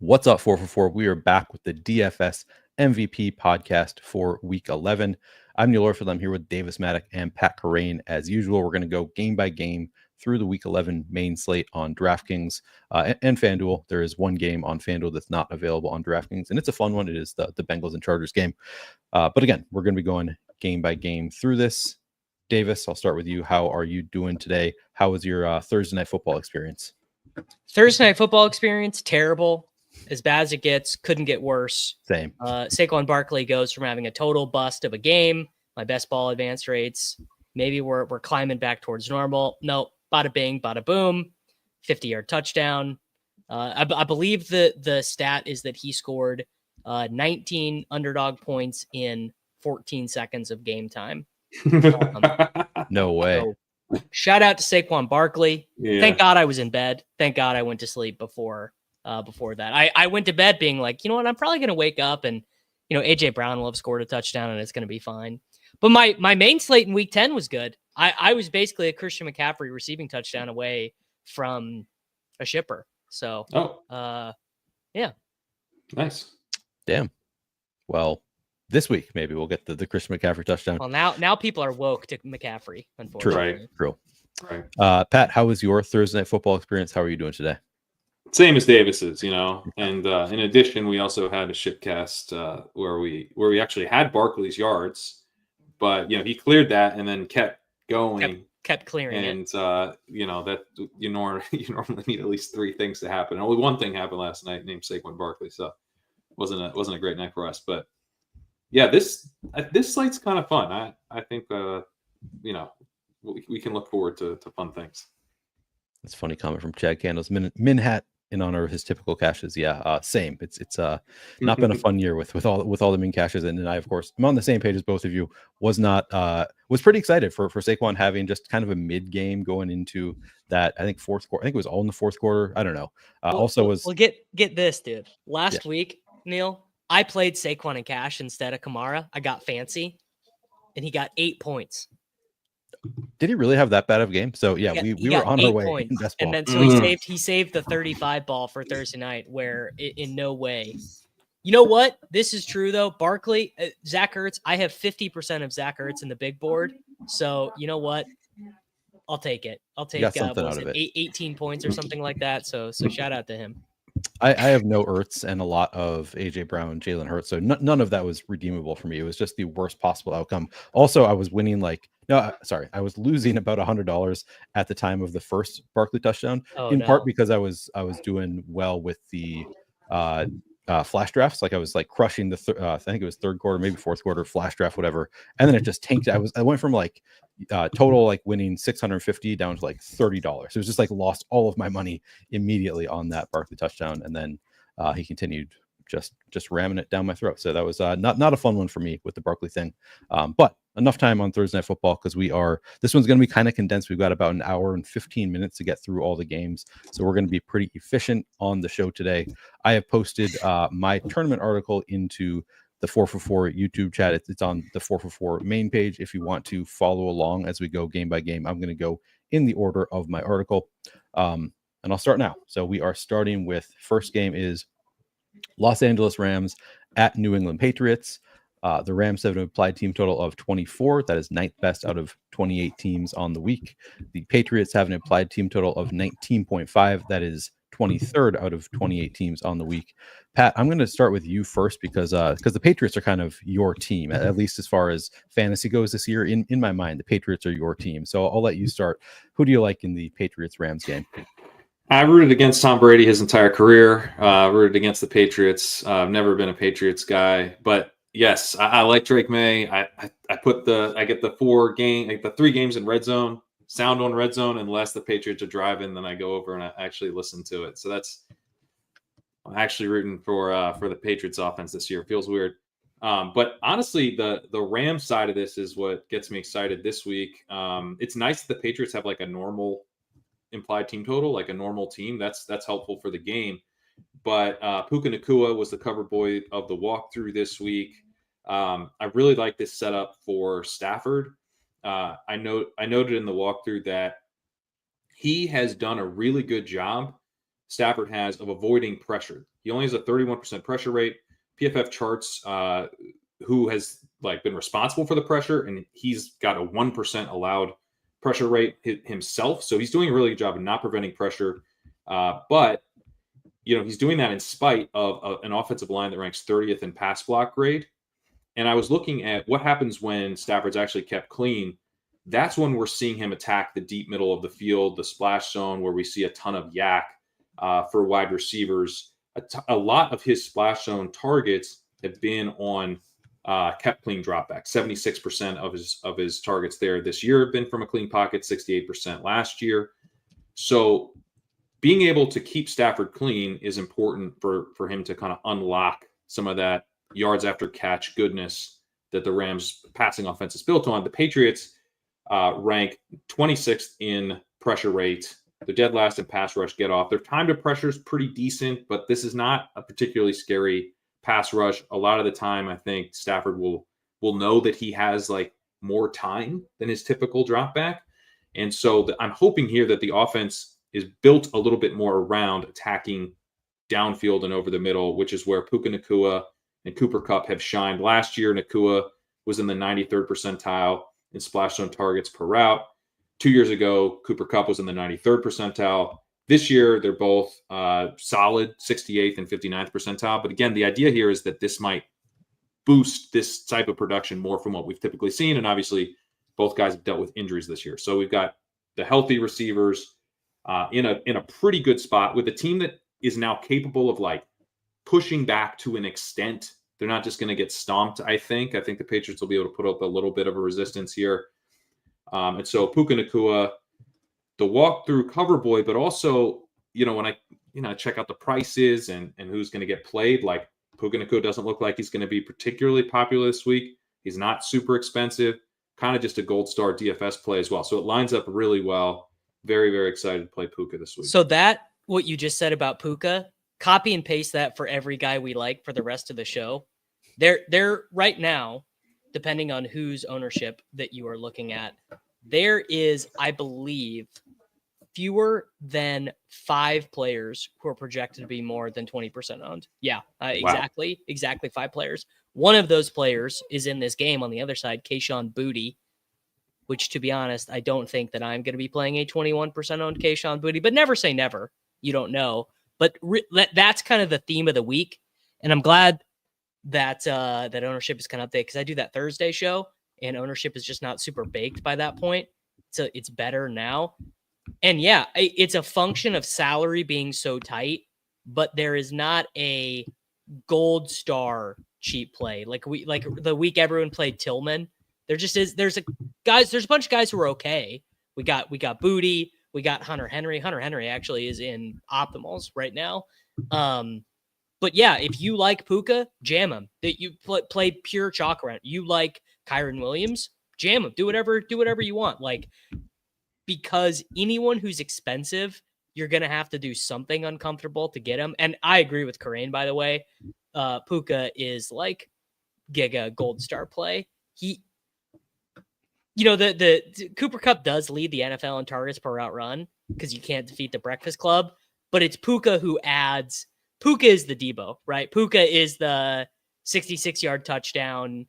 What's up, 444? We are back with the DFS MVP podcast for week 11. I'm Neil Orfield. I'm here with Davis Mattek and Pat Kerrane. As usual, we're going to go game by game through the week 11 main slate on DraftKings and FanDuel. There is one game on FanDuel that's not available on DraftKings, and it's a fun one. It is the Bengals and Chargers game. But again, we're going to be going game by game through this. Davis, I'll start with you. How are you doing today? How was your Thursday night football experience? Thursday night football experience, terrible. As bad as it gets, couldn't get worse. Same. Saquon Barkley goes from having a total bust of a game, my best ball advance rates. Maybe we're climbing back towards normal. No, bada bing, bada boom, 50-yard touchdown. I believe the stat is that he scored 19 underdog points in 14 seconds of game time. No way. So shout out to Saquon Barkley. Yeah. Thank God I was in bed. Thank God I went to sleep before that. I went to bed being like, you know what, I'm probably going to wake up and, AJ Brown will have scored a touchdown and it's going to be fine. But my main slate in week 10 was good. I was basically a Christian McCaffrey receiving touchdown away from a shipper. So, yeah. Nice. Damn. Well, this week, maybe we'll get the Christian McCaffrey touchdown. Well, now people are woke to McCaffrey, unfortunately. True. Right. Pat, how was your Thursday night football experience? How are you doing today? Same as Davis's, and in addition, we also had a shipcast where we actually had Barkley's yards, but he cleared that and then kept going, kept clearing and it. that you normally need at least three things to happen. Only one thing happened last night, named Saquon Barkley, so it wasn't a great night for us. But yeah, this slate's kind of fun. I think we can look forward to fun things. That's a funny comment from Chad Candles. Minhat in honor of his typical cashes. Yeah, same. It's not been a fun year with all the min cashes, and I, of course, I'm on the same page as both of you. Was pretty excited for Saquon having just kind of a mid game going into that. I think fourth quarter. I think it was all in the fourth quarter. I don't know. Get this, dude. Last week, Neil, I played Saquon in cash instead of Kamara. I got fancy, and he got 8 points. Did he really have that bad of a game? So yeah, we were on our way. And then so he saved the 35 ball for Thursday night, where in no way. You know what? This is true though. Barkley, Zach Ertz. I have 50% of Zach Ertz in the big board. So you know what? I'll take it. I'll take 18 points or something like that. So shout out to him. I have no Ertz and a lot of AJ Brown and Jalen Hurts, so none of that was redeemable for me. It was just the worst possible outcome. Also, I was winning I was losing about $100 at the time of the first Barkley touchdown, part because I was doing well with the flash drafts. Like I was like crushing the I think it was third quarter, maybe fourth quarter flash draft, whatever, and then it just tanked. I went from like total like winning 650 down to like $30. It was just like lost all of my money immediately on that Barkley touchdown, and then he continued just ramming it down my throat. So that was not a fun one for me with the Barkley thing. But enough time on Thursday Night Football, because this one's going to be kind of condensed. We've got about an hour and 15 minutes to get through all the games, so we're going to be pretty efficient on the show today. I have posted my tournament article into the 444 YouTube chat. It's on the 444 main page if you want to follow along as we go game by game. I'm going to go in the order of my article, and I'll start now. So we are starting with first game is Los Angeles Rams at New England Patriots. The Rams have an implied team total of 24. That is ninth best out of 28 teams on the week. The Patriots have an implied team total of 19.5. That is 23rd out of 28 teams on the week. Pat, I'm going to start with you first because the Patriots are kind of your team, at least as far as fantasy goes this year. In my mind, the Patriots are your team. So I'll let you start. Who do you like in the Patriots-Rams game? I rooted against Tom Brady his entire career. Rooted against the Patriots. I've never been a Patriots guy, but yes, I like Drake May. I get the 3 games in red zone, sound on red zone, unless the Patriots are driving, then I go over and I actually listen to it. So I'm actually rooting for the Patriots offense this year. It feels weird. But honestly, the Rams side of this is what gets me excited this week. It's nice that the Patriots have like a normal implied team total, like a normal team. That's helpful for the game. But Puka Nacua was the cover boy of the walkthrough this week. I really like this setup for Stafford. I noted in the walkthrough that he has done a really good job Stafford has of avoiding pressure. He only has a 31% pressure rate. PFF charts who has been responsible for the pressure, and he's got a 1% allowed pressure rate himself. So he's doing a really good job of not preventing pressure. But he's doing that in spite of an offensive line that ranks 30th in pass block grade. And I was looking at what happens when Stafford's actually kept clean. That's when we're seeing him attack the deep middle of the field, the splash zone, where we see a ton of yak for wide receivers. A lot of his splash zone targets have been on kept clean dropback. 76% of his targets there this year have been from a clean pocket, 68% last year. So being able to keep Stafford clean is important for him to kind of unlock some of that yards after catch goodness that the Rams passing offense is built on. The Patriots rank 26th in pressure rate. They're dead last in pass rush get off. Their time to pressure is pretty decent, but this is not a particularly scary pass rush. A lot of the time, I think Stafford will know that he has more time than his typical drop back. And so I'm hoping here that the offense is built a little bit more around attacking downfield and over the middle, which is where Puka Nacua and Cooper Kupp have shined. Last year, Nacua was in the 93rd percentile in splash zone targets per route. 2 years ago, Cooper Kupp was in the 93rd percentile. This year, they're both solid 68th and 59th percentile. But again, the idea here is that this might boost this type of production more from what we've typically seen. And obviously, both guys have dealt with injuries this year. So we've got the healthy receivers in a pretty good spot with a team that is now capable of pushing back to an extent. They're not just going to get stomped, I think. The Patriots will be able to put up a little bit of a resistance here. And so Puka Nacua, the walk-through cover boy, but also, when I check out the prices and who's going to get played, Puka Nacua doesn't look like he's going to be particularly popular this week. He's not super expensive, kind of just a gold star DFS play as well. So it lines up really well. Very, very excited to play Puka this week. So what you just said about Puka, copy and paste that for every guy we like for the rest of the show. They're right now, depending on whose ownership that you are looking at, there is, I believe, fewer than 5 players who are projected to be more than 20% owned. Yeah, exactly 5 players. One of those players is in this game on the other side, Kayshon Boutte, which, to be honest, I don't think that I'm going to be playing a 21% owned Kayshon Boutte, but never say never. You don't know. But that's kind of the theme of the week. And I'm glad that that ownership is kind of updated because I do that Thursday show and ownership is just not super baked by that point. So it's better now. And yeah, it's a function of salary being so tight, but there is not a gold star cheap play. Like the week everyone played Tillman, there just is, there's a bunch of guys who are okay. We got Boutte, we got Hunter Henry. Hunter Henry actually is in optimals right now. But yeah, if you like Puka, jam him. That you play pure chalk around. You like Kyren Williams, jam him. Do whatever you want. Because anyone who's expensive, you're gonna have to do something uncomfortable to get him. And I agree with Kerrane, by the way. Puka is like Giga gold star play. The Cooper Kupp does lead the NFL in targets per route run because you can't defeat the Breakfast Club, but it's Puka who adds. Puka is the Debo, right? Puka is the 66-yard touchdown,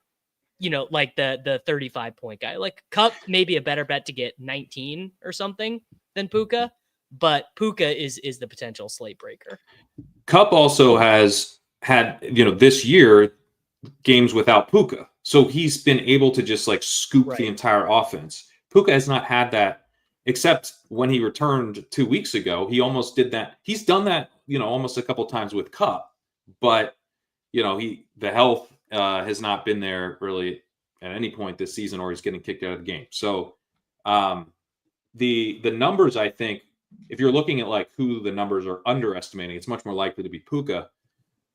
like the 35-point guy. Like Kupp may be a better bet to get 19 or something than Puka, but Puka is the potential slate breaker. Kupp also has had, this year games without Puka. So he's been able to just scoop the entire offense. Puka has not had that, except when he returned 2 weeks ago. He almost did that. He's done that, almost a couple times with Kupp, but the health has not been there really at any point this season, or he's getting kicked out of the game. So the numbers, I think, if you're looking at who the numbers are underestimating, it's much more likely to be Puka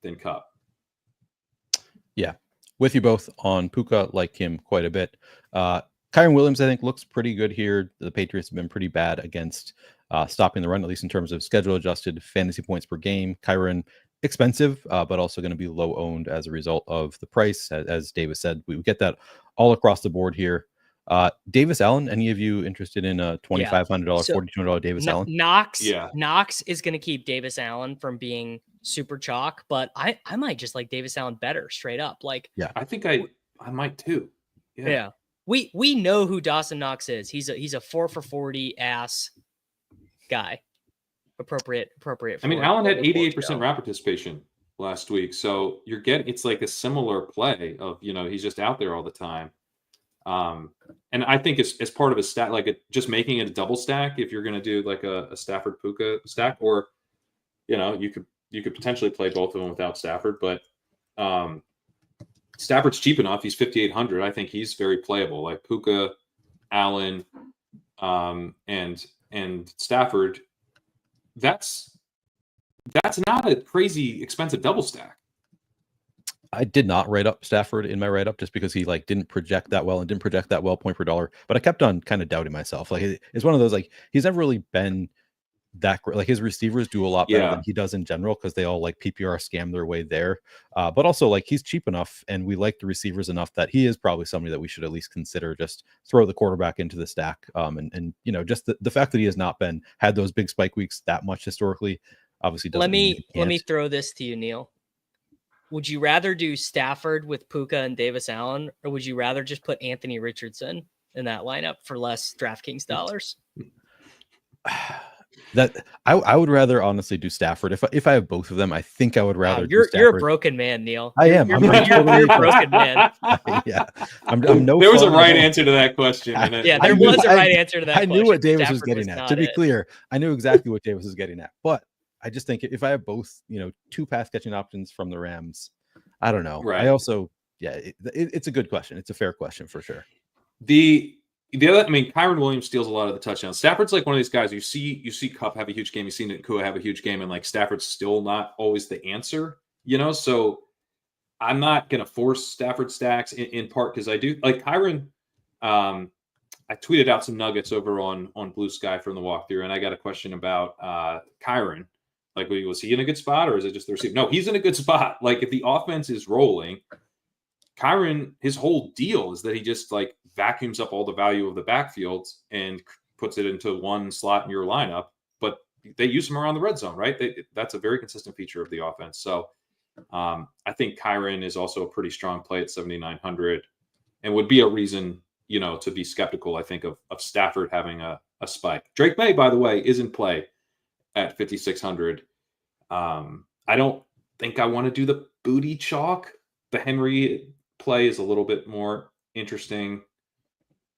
than Kupp. Yeah. With you both on Puka, like him quite a bit. Kyren Williams, I think, looks pretty good here. The Patriots have been pretty bad against stopping the run, at least in terms of schedule-adjusted fantasy points per game. Kyren, expensive, but also going to be low-owned as a result of the price. As Davis said, we get that all across the board here. Davis Allen. Any of you interested in a $2,500, $4,200 Davis Allen? Knox is going to keep Davis Allen from being super chalk, but I might just like Davis Allen better straight up. Like, yeah, I think I might too. Yeah. We know who Dawson Knox is. He's a 4 for 40 ass guy. Appropriate. I mean, Allen had 88% route participation last week, so you're getting, it's like a similar play of, you know, he's just out there all the time. And I think as part of a stack, like just making it a double stack, if you're going to do like a Stafford Puka stack, or, you know, you could potentially play both of them without Stafford, but Stafford's cheap enough. He's 5,800. I think he's very playable. Like Puka, Allen, and Stafford. That's not a crazy expensive double stack. I did not write up Stafford in my write up just because he like didn't project that well and didn't project that well point per dollar. But I kept on kind of doubting myself. Like it's one of those, like, he's never really been that great. Like his receivers do a lot better than he does in general because they all like PPR scam their way there. But also like he's cheap enough and we like the receivers enough that he is probably somebody that we should at least consider just throw the quarterback into the stack. And you know, just the fact that he has not had those big spike weeks that much historically obviously doesn't let me throw this to you, Neil. Would you rather do Stafford with Puka and Davis Allen, or would you rather just put Anthony Richardson in that lineup for less DraftKings dollars? That I would rather honestly do Stafford. If I have both of them, I think I would rather. You're a broken man, Neil. I am. You're a broken man. Yeah, I'm no. There was a right answer to that question. There was a right answer to that. I knew what Davis was Stafford getting at. To be clear, I knew exactly what Davis was getting at. But I just think if I have both, you know, two pass catching options from the Rams, I don't know. Right. I also, it's a good question. It's a fair question for sure. The other, I mean, Kerrane Williams steals a lot of the touchdowns. Stafford's like one of these guys you see Kupp have a huge game, you see Nakua have a huge game, and like Stafford's still not always the answer, you know. So I'm not gonna force Stafford stacks in part because I do like Kerrane. I tweeted out some nuggets over on Blue Sky from the walkthrough, and I got a question about Kerrane. Like, was he in a good spot, or is it just the receiver? No, he's in a good spot. Like, if the offense is rolling, Kerrane, his whole deal is that he just like vacuums up all the value of the backfields and puts it into one slot in your lineup. But they use him around the red zone, right? That's a very consistent feature of the offense. So I think Kerrane is also a pretty strong play at 7,900, and would be a reason, you know, to be skeptical, I think, of Stafford having a spike. Drake May, by the way, is in play at 5,600. I don't think I want to do the booty chalk. The Henry play is a little bit more interesting.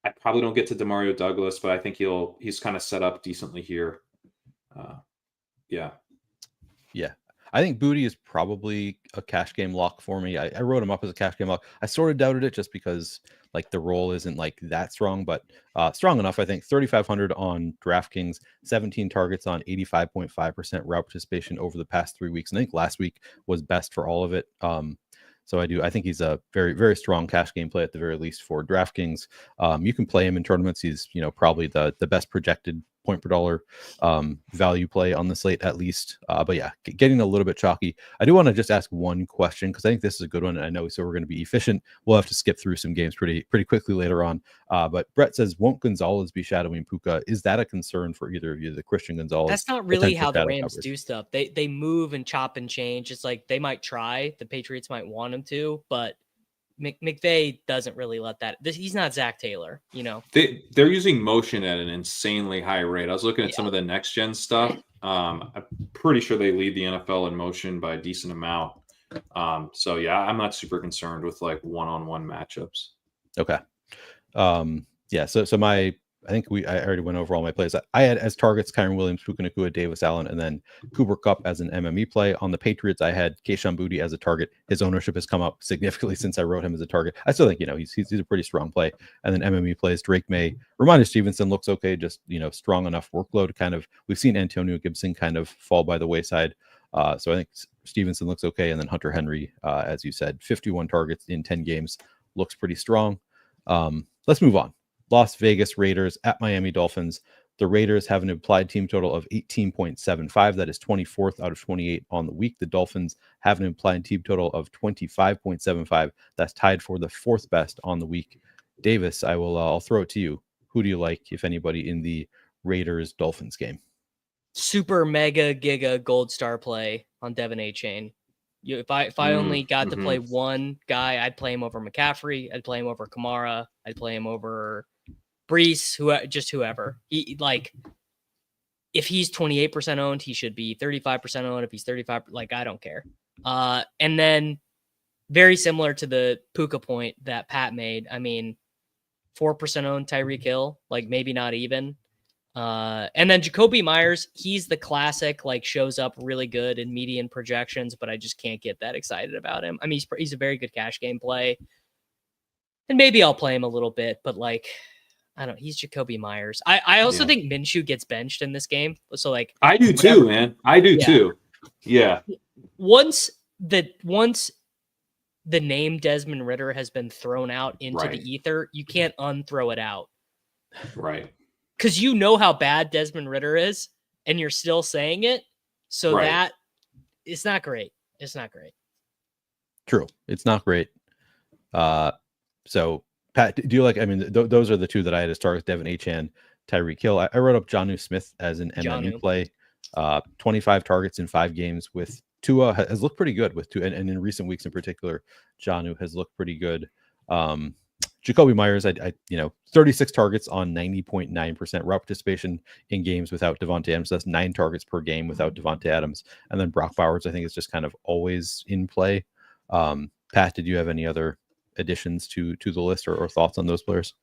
I probably don't get to Demario Douglas, but I think he's kind of set up decently here. Yeah. I think Booty is probably a cash game lock for me. I wrote him up as a cash game lock. I sort of doubted it just because like the role isn't like that strong, but strong enough. I think 3,500 on DraftKings, 17 targets on 85.5% route participation over the past 3 weeks. And I think last week was best for all of it. So I think he's a very, very strong cash game play at the very least for DraftKings. You can play him in tournaments. He's, you know, probably the best projected point per dollar value play on the slate at least. But yeah, getting a little bit chalky. I do want to just ask one question because I think this is a good one. And I know so we're going to be efficient. We'll have to skip through some games pretty quickly later on. But Brett says, won't Gonzalez be shadowing Puka? Is that a concern for either of you, the Christian Gonzalez? That's not really how the Rams do stuff. They move and chop and change. It's like they might try. The Patriots might want him to, but McVay doesn't really let that. He's not Zach Taylor, you know. They're using motion at an insanely high rate. I was looking at some of the next gen stuff. I'm pretty sure they lead the NFL in motion by a decent amount. So yeah, I'm not super concerned with like one-on-one matchups. Okay. Yeah. So I think I already went over all my plays. I had as targets Kerrane Williams, Puka Nacua, Davis Allen, and then Cooper Kupp as an MME play. On the Patriots, I had Kayshon Boutte as a target. His ownership has come up significantly since I wrote him as a target. I still think, you know, he's a pretty strong play. And then MME plays Drake May. Ramondre Stevenson looks okay, just, you know, strong enough workload. Kind of, we've seen Antonio Gibson kind of fall by the wayside. So I think Stevenson looks okay. And then Hunter Henry, as you said, 51 targets in 10 games, looks pretty strong. Let's move on. Las Vegas Raiders at Miami Dolphins. The Raiders have an implied team total of 18.75. That is 24th out of 28 on the week. The Dolphins have an implied team total of 25.75. That's tied for the fourth best on the week. Davis, I'll throw it to you. Who do you like, if anybody, in the Raiders Dolphins game? Super mega giga gold star play on Devin A. Chain. If I only got to play one guy, I'd play him over McCaffrey. I'd play him over Kamara. I'd play him over Brees. Whoever. He, like, if he's 28% owned, he should be 35% owned. If he's 35, like, I don't care. And then very similar to the Puka point that Pat made. I mean, 4% owned Tyreek Hill, like maybe not even. And then Jacoby Myers, he's the classic, like, shows up really good in median projections, but I just can't get that excited about him. I mean, he's a very good cash game play, and maybe I'll play him a little bit, but like, I don't. He's Jacoby Myers. I also think Minshew gets benched in this game, so like I do too, man. I do too. Yeah. Once the name Desmond Ridder has been thrown out into the ether, you can't unthrow it out. Right. Because you know how bad Desmond Ridder is, and you're still saying it. So that it's not great. It's not great. True. It's not great. So Pat, do you like, I mean, those are the two that I had as targets, Devin Achane, Tyreek Hill. I wrote up Jonnu Smith as an MMU play. 25 targets in 5 games with Tua has looked pretty good with Tua, and in recent weeks in particular, Jonnu has looked pretty good. Jacoby Myers, I 36 targets on 90.9% route participation in games without Devontae Adams. That's 9 targets per game without Devontae Adams. And then Brock Bowers, I think, is just kind of always in play. Pat, did you have any other additions to the list or thoughts on those players?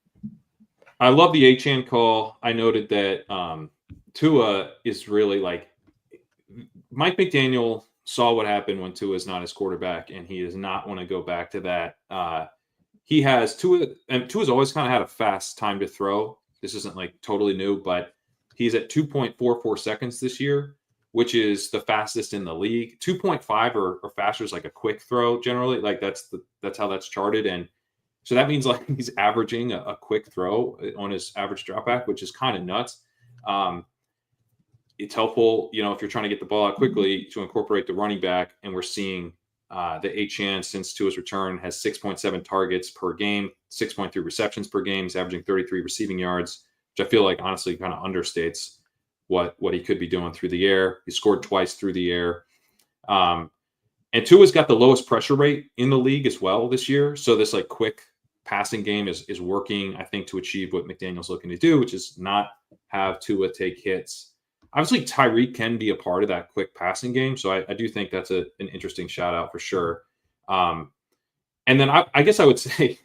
I love the Achane call. I noted that Tua is really like Mike McDaniel saw what happened when Tua is not his quarterback, and he does not want to go back to that. He has Tua, and Tua's always kind of had a fast time to throw. This isn't like totally new, but he's at 2.44 seconds this year, which is the fastest in the league. 2.5 or faster is like a quick throw generally. Like that's how that's charted. And so that means like he's averaging a quick throw on his average dropback, which is kind of nuts. It's helpful, if you're trying to get the ball out quickly, to incorporate the running back. And we're seeing the Achane since Tua's return has 6.7 targets per game, 6.3 receptions per game. He's averaging 33 receiving yards, which I feel like honestly kind of understates what he could be doing through the air. He scored twice through the air. And Tua's got the lowest pressure rate in the league as well this year. So this like quick passing game is working, I think, to achieve what McDaniel's looking to do, which is not have Tua take hits. Obviously, Tyreek can be a part of that quick passing game. So I do think that's an interesting shout out for sure. And then I guess I would say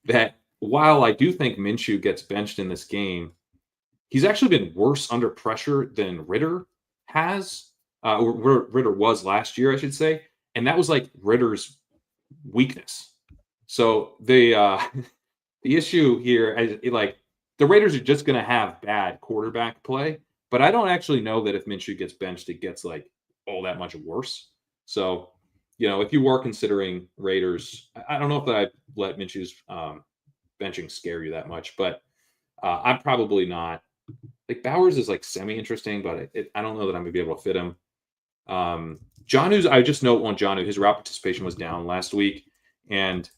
that while I do think Minshew gets benched in this game, he's actually been worse under pressure than Ridder has, or Ridder was last year, I should say. And that was like Ridder's weakness. So the issue here is like the Raiders are just going to have bad quarterback play. But I don't actually know that if Minshew gets benched, it gets like all that much worse. So, if you were considering Raiders, I don't know if I'd let Minshew's benching scare you that much, but I'm probably not. Like Bowers is like semi-interesting, but I don't know that I'm going to be able to fit him. Jonnu's, I just note on Jonnu, his route participation was down last week, and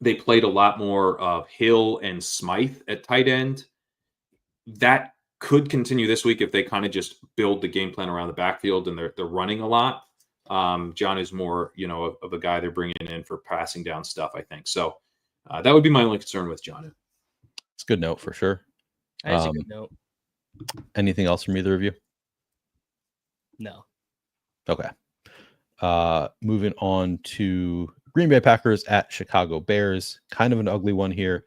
they played a lot more of Hill and Smythe at tight end. That could continue this week if they kind of just build the game plan around the backfield and they're running a lot. John is more, of a guy they're bringing in for passing down stuff, I think. So that would be my only concern with John. It's a good note for sure. That's a good note. Anything else from either of you? No. Okay. Moving on to Green Bay Packers at Chicago Bears. Kind of an ugly one here.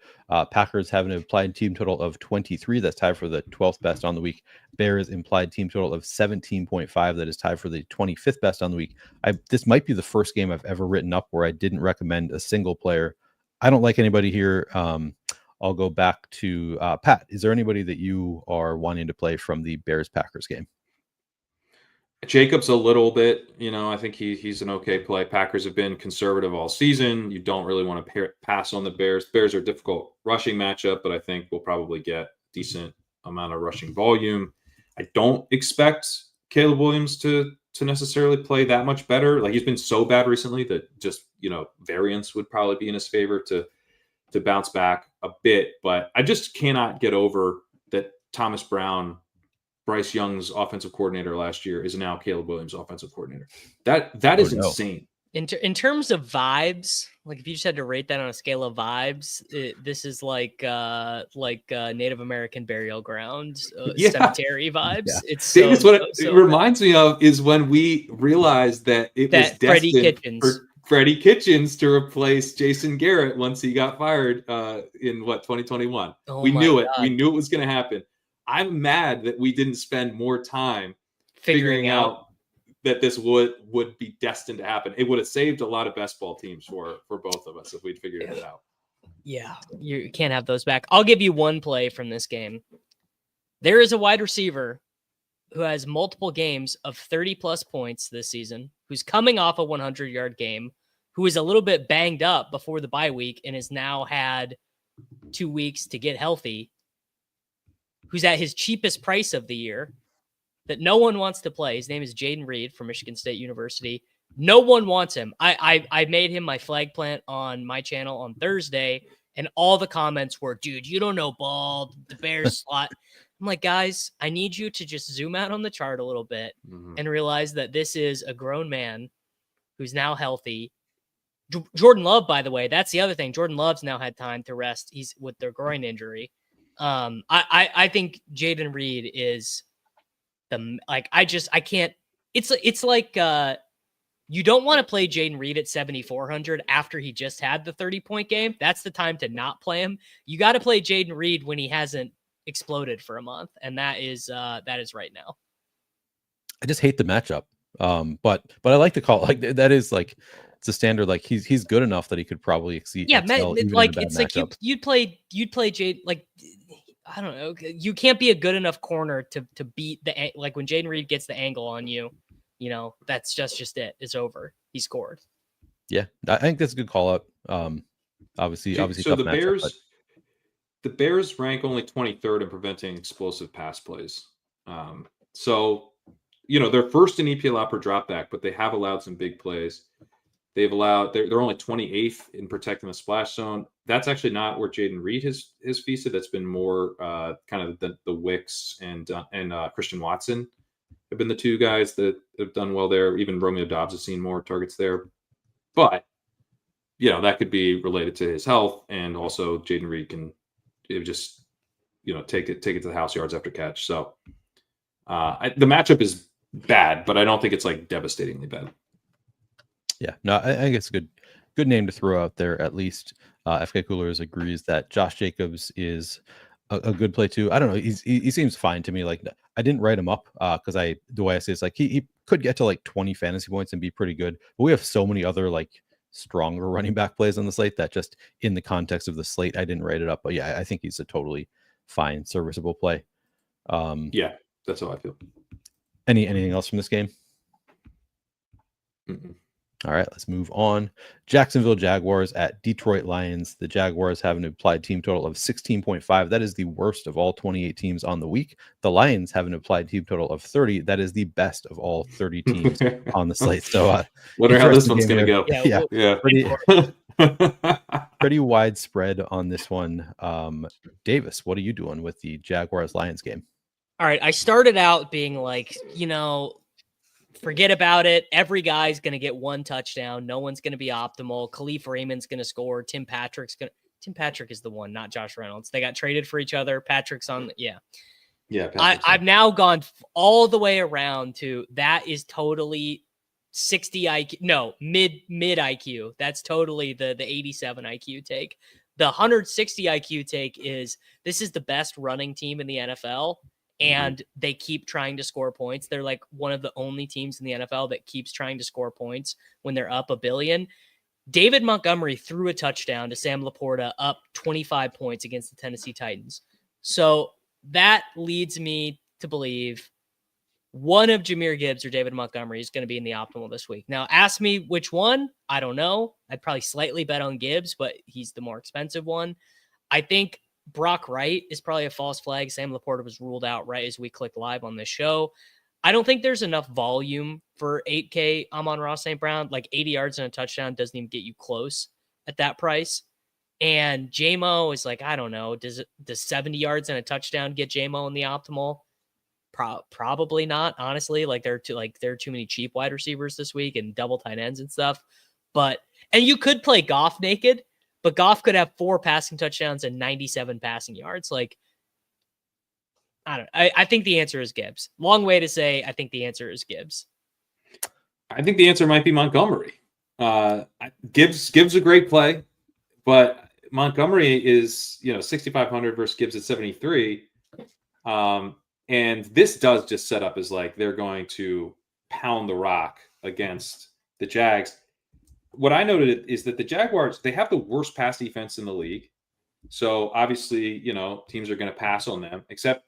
Packers have an implied team total of 23. That's tied for the 12th best on the week. Bears implied team total of 17.5. That is tied for the 25th best on the week. This might be the first game I've ever written up where I didn't recommend a single player. I don't like anybody here. I'll go back to Pat. Is there anybody that you are wanting to play from the Bears-Packers game? Jacob's a little bit, I think he's an okay play. Packers have been conservative all season. You don't really want to pass on the Bears. Bears are a difficult rushing matchup, but I think we'll probably get decent amount of rushing volume. I don't expect Caleb Williams to necessarily play that much better. Like he's been so bad recently that just, variance would probably be in his favor to bounce back. a bit, but I just cannot get over that Thomas Brown, Bryce Young's offensive coordinator last year, is now Caleb Williams' offensive coordinator. That is insane. In terms of vibes, like if you just had to rate that on a scale of vibes, this is like Native American burial ground, cemetery vibes. Yeah. It's Davis, what it reminds me of is when we realized that it was destined for Freddie Kitchens to replace Jason Garrett once he got fired in 2021. We knew it. We knew it was going to happen. I'm mad that we didn't spend more time figuring out that this would be destined to happen. It would have saved a lot of best ball teams for both of us if we'd figured it out. Yeah, you can't have those back. I'll give you one play from this game. There is a wide receiver who has multiple games of 30-plus points this season, who's coming off a 100-yard game, who is a little bit banged up before the bye week and has now had 2 weeks to get healthy, who's at his cheapest price of the year, that no one wants to play. His name is Jaden Reed from Michigan State University. No one wants him. I made him my flag plant on my channel on Thursday, and all the comments were, dude, you don't know ball, the Bears slot. I'm like, guys, I need you to just zoom out on the chart a little bit and realize that this is a grown man who's now healthy. Jordan Love, by the way, that's the other thing. Jordan Love's now had time to rest. He's with their groin injury. I think Jaden Reed is I can't. It's like you don't want to play Jaden Reed at 7,400 after he just had the 30-point game. That's the time to not play him. You got to play Jaden Reed when he hasn't exploded for a month, and that is right now. I just hate the matchup. But I like to call it, like that is like it's a standard. Like he's good enough that he could probably exceed. Yeah, like it's like you'd play Jaden, like I don't know. You can't be a good enough corner to beat like when Jaden Reed gets the angle on you, that's just it. It's over. He scored. Yeah, I think that's a good call up. Obviously. So the Bears rank only 23rd in preventing explosive pass plays. So they're first in EPL per dropback, but they have allowed some big plays. They're only 28th in protecting the splash zone. That's actually not where Jaden Reed has feasted. That's been more kind of the Wicks and Christian Watson have been the two guys that have done well there. Even Romeo Doubs has seen more targets there. But, that could be related to his health. And also Jaden Reed can just, take it to the house yards after catch. So the matchup is bad, but I don't think it's like devastatingly bad. Yeah, no, I think it's a good name to throw out there. At least FK Coolers agrees that Josh Jacobs is a good play too. I don't know. He seems fine to me. Like I didn't write him up because the way I say it's like he could get to like 20 fantasy points and be pretty good. But we have so many other like stronger running back plays on the slate that just in the context of the slate, I didn't write it up. But yeah, I think he's a totally fine, serviceable play. Yeah, that's how I feel. Anything else from this game? Mm-mm. All right, let's move on. Jacksonville Jaguars at Detroit Lions. The Jaguars have an applied team total of 16.5. That is the worst of all 28 teams on the week. The Lions have an applied team total of 30. That is the best of all 30 teams on the slate. So, wonder how this one's going to go. Yeah. Pretty widespread on this one. Davis, what are you doing with the Jaguars Lions game? All right, I started out being like, forget about it. Every guy's going to get one touchdown. No one's going to be optimal. Khalif Raymond's going to score. Tim Patrick is the one, not Josh Reynolds. They got traded for each other. Patrick's on. Yeah. I've now gone all the way around to that is totally 60 IQ. No, mid IQ. That's totally the 87 IQ take. The 160 IQ take is this is the best running team in the NFL. And they keep trying to score points. They're like one of the only teams in the NFL that keeps trying to score points when they're up $1 billion. David Montgomery threw a touchdown to Sam Laporta up 25 points against the Tennessee Titans. So that leads me to believe one of Jahmyr Gibbs or David Montgomery is going to be in the optimal this week. Now, ask me which one. I don't know. I'd probably slightly bet on Gibbs, but he's the more expensive one. I think Brock Wright is probably a false flag. Sam Laporta was ruled out right as we click live on this show. I don't think there's enough volume for 8K Amon-Ra St. Brown. Like 80 yards and a touchdown doesn't even get you close at that price. And J-Mo is like, I don't know, does 70 yards and a touchdown get J-Mo in the optimal? Probably not, honestly. Like there are too many cheap wide receivers this week and double tight ends and stuff. And you could play Goff naked, but Goff could have 4 passing touchdowns and 97 passing yards. Like, I think the answer is Gibbs. Long way to say, I think the answer is Gibbs. I think the answer might be Montgomery. Gibbs a great play, but Montgomery is 6,500 versus Gibbs at 73. And this does just set up as like they're going to pound the rock against the Jags. What I noted is that the Jaguars, they have the worst pass defense in the league. So obviously, teams are going to pass on them, except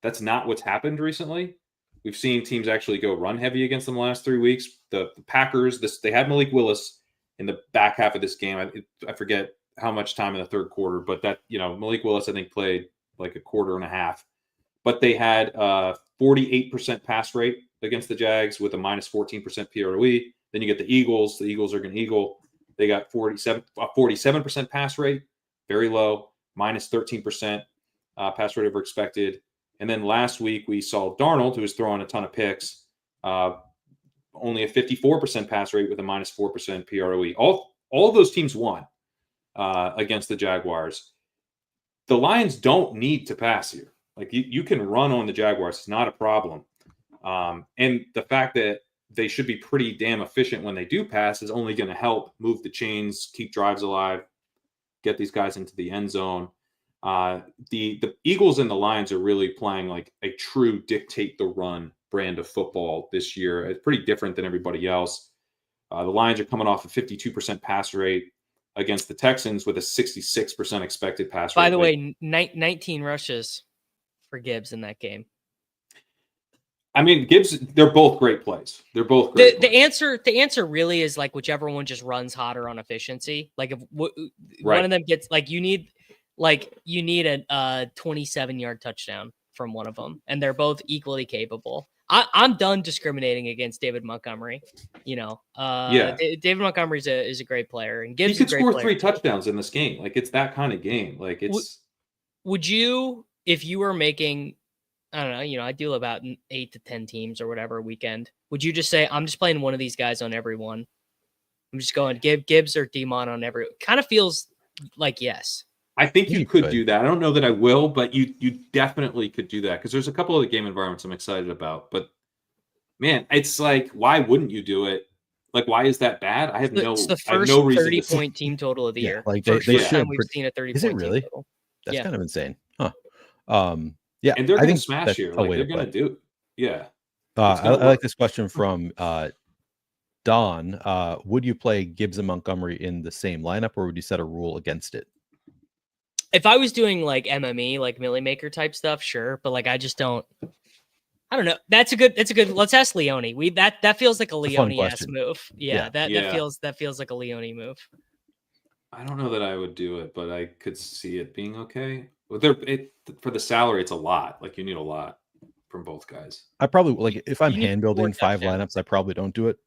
that's not what's happened recently. We've seen teams actually go run heavy against them the last 3 weeks. The Packers, they had Malik Willis in the back half of this game. I forget how much time in the third quarter, but that, Malik Willis, I think, played like a quarter and a half. But they had a 48% pass rate against the Jags with a minus 14% PROE. Then you get the Eagles. The Eagles are going to eagle. They got 47% pass rate, very low, minus 13% pass rate over expected. And then last week we saw Darnold, who was throwing a ton of picks, only a 54% pass rate with a minus 4% PROE. All of those teams won against the Jaguars. The Lions don't need to pass here. Like you can run on the Jaguars. It's not a problem. And the fact that they should be pretty damn efficient when they do pass is only going to help move the chains, keep drives alive, get these guys into the end zone. The Eagles and the Lions are really playing like a true dictate the run brand of football this year. It's pretty different than everybody else. The Lions are coming off a 52% pass rate against the Texans with a 66% expected pass rate. By the way, 19 rushes for Gibbs in that game. I mean, Gibbs, they're both great plays. They're both great plays. The answer really is like whichever one just runs hotter on efficiency. Like if one of them gets you need a 27-yard touchdown from one of them, and they're both equally capable. I'm done discriminating against David Montgomery. David Montgomery is a great player, and Gibbs he could score 3 touchdowns in this game. Like it's that kind of game. Like it's. Would you, if you were making, I don't know, I do about 8 to 10 teams or whatever weekend, would you just say, I'm just playing one of these guys on every one? I'm just going Gibbs or Demon on every. Kind of feels like yes. I think you could do that. I don't know that I will, but you definitely could do that because there's a couple of the game environments I'm excited about. But man, it's like, why wouldn't you do it? Like, why is that bad? I have no. It's the first 30-point team total of the year. Like they should. Time we've seen a 30-point. Is it really? Team total. That's kind of insane, huh? Yeah, and they're going to smash here. Like they're going to do. Yeah. I like this question from Don. Would you play Gibbs and Montgomery in the same lineup, or would you set a rule against it? If I was doing like MME, like Millie Maker type stuff, sure. But like, I just don't. I don't know. That's a good. Let's ask Leone. That feels like a Leone-esque move. Yeah, that feels like a Leone move. I don't know that I would do it, but I could see it being okay. But for the salary, it's a lot. Like you need a lot from both guys. I probably like if I'm hand building 5 lineups, I probably don't do it.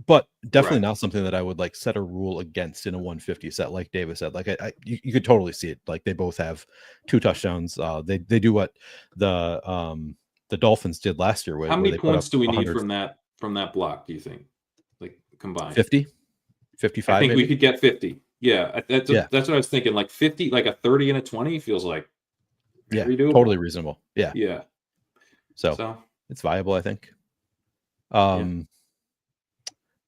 But definitely not something that I would like set a rule against in a 150 set, like David said. Like you could totally see it. Like they both have 2 touchdowns. They do what the Dolphins did last year. How many points do we need from that block? Do you think, like combined? 50, 55? I think maybe? We could get 50. Yeah, that's what I was thinking. Like 50, like a 30 and a 20 feels like totally reasonable. Yeah. So it's viable, I think.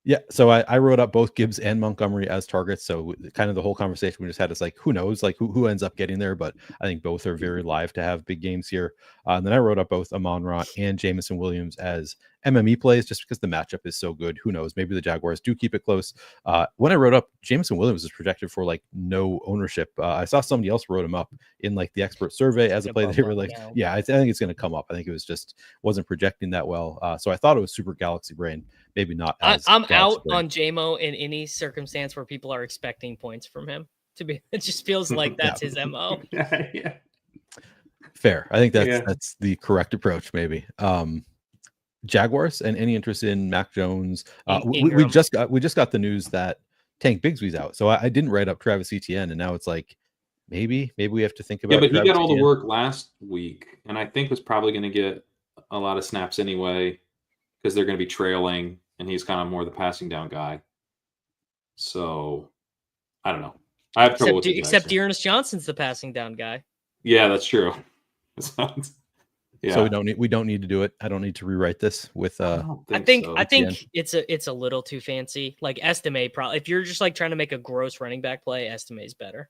Yeah, so I wrote up both Gibbs and Montgomery as targets. So kind of the whole conversation we just had is like, who knows, like who ends up getting there? But I think both are very live to have big games here. And then I wrote up both Amon-Ra and Jameson Williams as MME plays just because the matchup is so good. Who knows? Maybe the Jaguars do keep it close. When I wrote up Jameson Williams is projected for like no ownership. I saw somebody else wrote him up in like the expert survey as a play that they were like, I think it's going to come up. I think it was just wasn't projecting that well. So I thought it was super Galaxy brain. Maybe not. I'm out on JMO in any circumstance where people are expecting points from him. It just feels like that's his MO. Yeah. Fair. I think that's the correct approach. Maybe. Jaguars and any interest in Mac Jones? We just got the news that Tank Bigsby's out. So I didn't write up Travis Etienne, and now it's like maybe we have to think about. Yeah, but he got all the Etienne. work last week, and I think was probably going to get a lot of snaps anyway because they're going to be trailing, and he's kind of more the passing down guy. So I don't know. I have trouble with the except Jags. Dearness Johnson's the passing down guy. Yeah, that's true. Yeah. So we don't need to do it. I don't need to rewrite this with I think it's a little too fancy. Like Estime probably, if you're just like trying to make a gross running back play, Estime is better.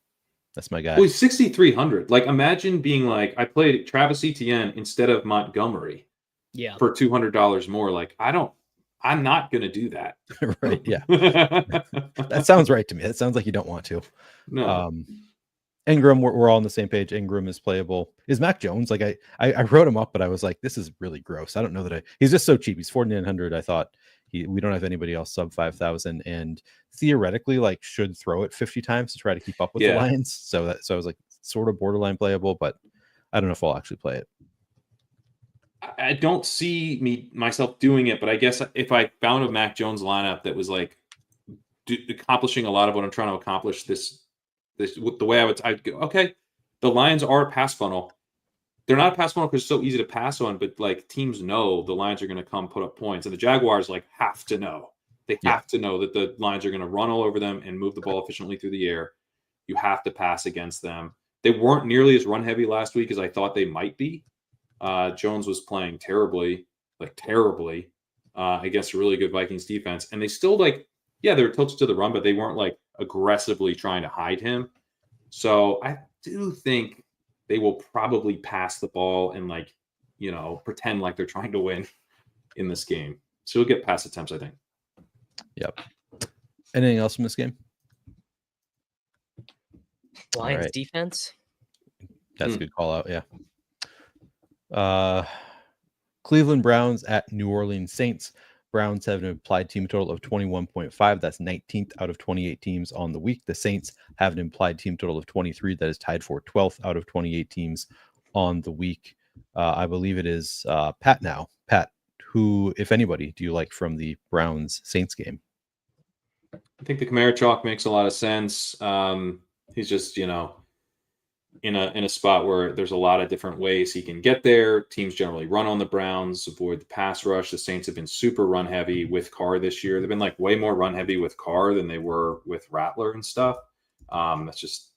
That's my guy. Well, he's 6,300. Like, imagine being like, I played Travis Etienne instead of Montgomery. Yeah. For $200 more. Like, I'm not going to do that. Right. Yeah. That sounds right to me. It sounds like you don't want to. No. Ingram, we're all on the same page. Ingram is playable. Is Mac Jones? Like I wrote him up, but I was like, this is really gross. I don't know that he's just so cheap. He's 4,900. I thought we don't have anybody else sub 5,000, and theoretically like should throw it 50 times to try to keep up with the Lions. So I was like sort of borderline playable, but I don't know if I'll actually play it. I don't see myself doing it, but I guess if I found a Mac Jones lineup that was like accomplishing a lot of what I'm trying to accomplish, the way I'd go, okay, the Lions are a pass funnel. They're not a pass funnel because it's so easy to pass on, but like teams know the Lions are going to come put up points, and the Jaguars like have to know. They have to know that the Lions are going to run all over them and move the ball efficiently through the air. You have to pass against them. They weren't nearly as run heavy last week as I thought they might be. Jones was playing terribly against a really good Vikings defense. And they still they were tilted to the run, but they weren't like aggressively trying to hide him. So I do think they will probably pass the ball and pretend like they're trying to win in this game. So we'll get pass attempts, I think. Yep. Anything else from this game? Lions defense. That's a good call out. Yeah. Cleveland Browns at New Orleans Saints. Browns have an implied team total of 21.5. That's 19th out of 28 teams on the week. The Saints have an implied team total of 23. That is tied for 12th out of 28 teams on the week. I believe it is Pat now. Pat, who, if anybody, do you like from the Browns Saints game? I think the Kamara chalk makes a lot of sense. He's just, in a spot where there's a lot of different ways he can get there. Teams generally run on the Browns, avoid the pass rush. The Saints have been super run heavy with Carr this year. They've been like way more run heavy with Carr than they were with Rattler and stuff. That's just,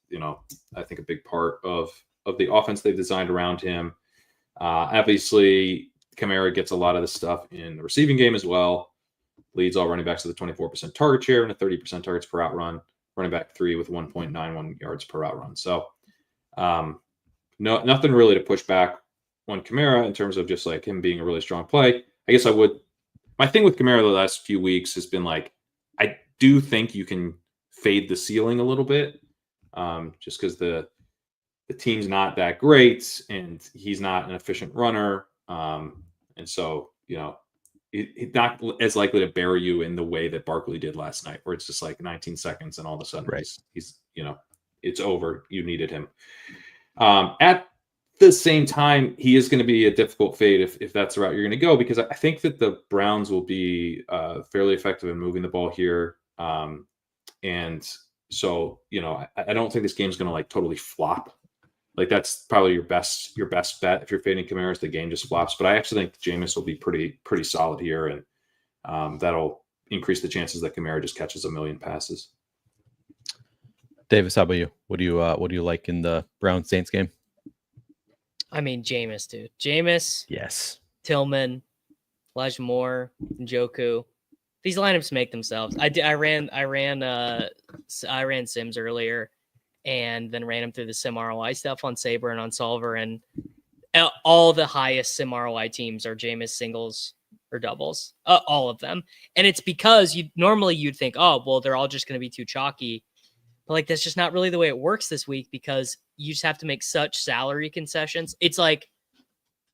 I think a big part of the offense they've designed around him. Obviously, Kamara gets a lot of the stuff in the receiving game as well. Leads all running backs with a 24% target share and a 30% targets per out run. Running back 3 with 1.91 yards per out run. So, nothing really to push back on Kamara in terms of just like him being a really strong play. I guess my thing with Kamara the last few weeks has been like, I do think you can fade the ceiling a little bit, just because the team's not that great and he's not an efficient runner. And so, he's not as likely to bury you in the way that Barkley did last night, where it's just like 19 seconds and all of a sudden he's it's over. You needed him. At the same time, he is going to be a difficult fade if that's the route you're going to go, because I think that the Browns will be fairly effective in moving the ball here. And so, I don't think this game's going to like totally flop. Like that's probably your best bet if you're fading Kamara, if the game just flops. But I actually think Jameis will be pretty solid here, and that'll increase the chances that Kamara just catches a million passes. Davis, how about you? What do you like in the Browns Saints game? I mean, Jameis, dude. Jameis. Yes. Tillman, Elijah Moore, Njoku. These lineups make themselves. I ran Sims earlier, and then ran him through the Sim ROI stuff on Sabre and on Solver, and all the highest Sim ROI teams are Jameis singles or doubles, all of them. And it's because you'd think, oh, well, they're all just going to be too chalky. But like, that's just not really the way it works this week, because you just have to make such salary concessions. It's like,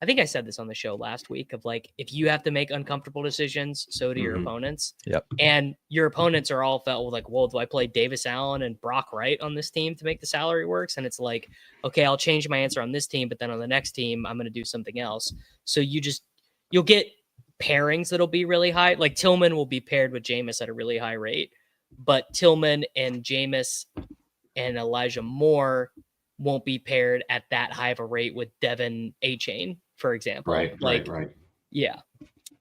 I think I said this on the show last week of like, if you have to make uncomfortable decisions, so do your opponents. Yep. And your opponents are all felt like, well, do I play Davis Allen and Brock Wright on this team to make the salary works? And it's like, okay, I'll change my answer on this team, but then on the next team, I'm going to do something else. So you'll get pairings that'll be really high. Like Tillman will be paired with Jameis at a really high rate, but Tillman and Jameis and Elijah Moore won't be paired at that high of a rate with Devin A-Chain, for example. Right. Yeah.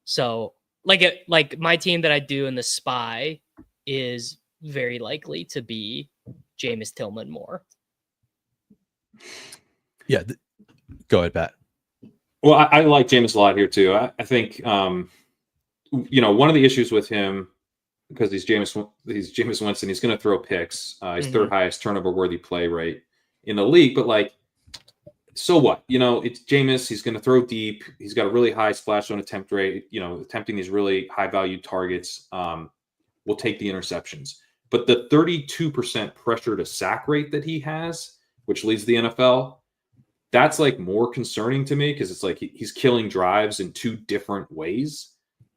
So like my team that I do in the SPY is very likely to be Jameis Tillman more. Yeah. Go ahead, Pat. Well, I like Jameis a lot here too. I think, you know, one of the issues with him, because he's Jameis Winston, he's going to throw picks. He's third highest turnover worthy play rate in the league. But like, so what? You know, it's Jameis. He's going to throw deep. He's got a really high splash zone attempt rate. You know, attempting these really high value targets will take the interceptions. But the 32% pressure to sack rate that he has, which leads the NFL, that's like more concerning to me because it's like he's killing drives in two different ways.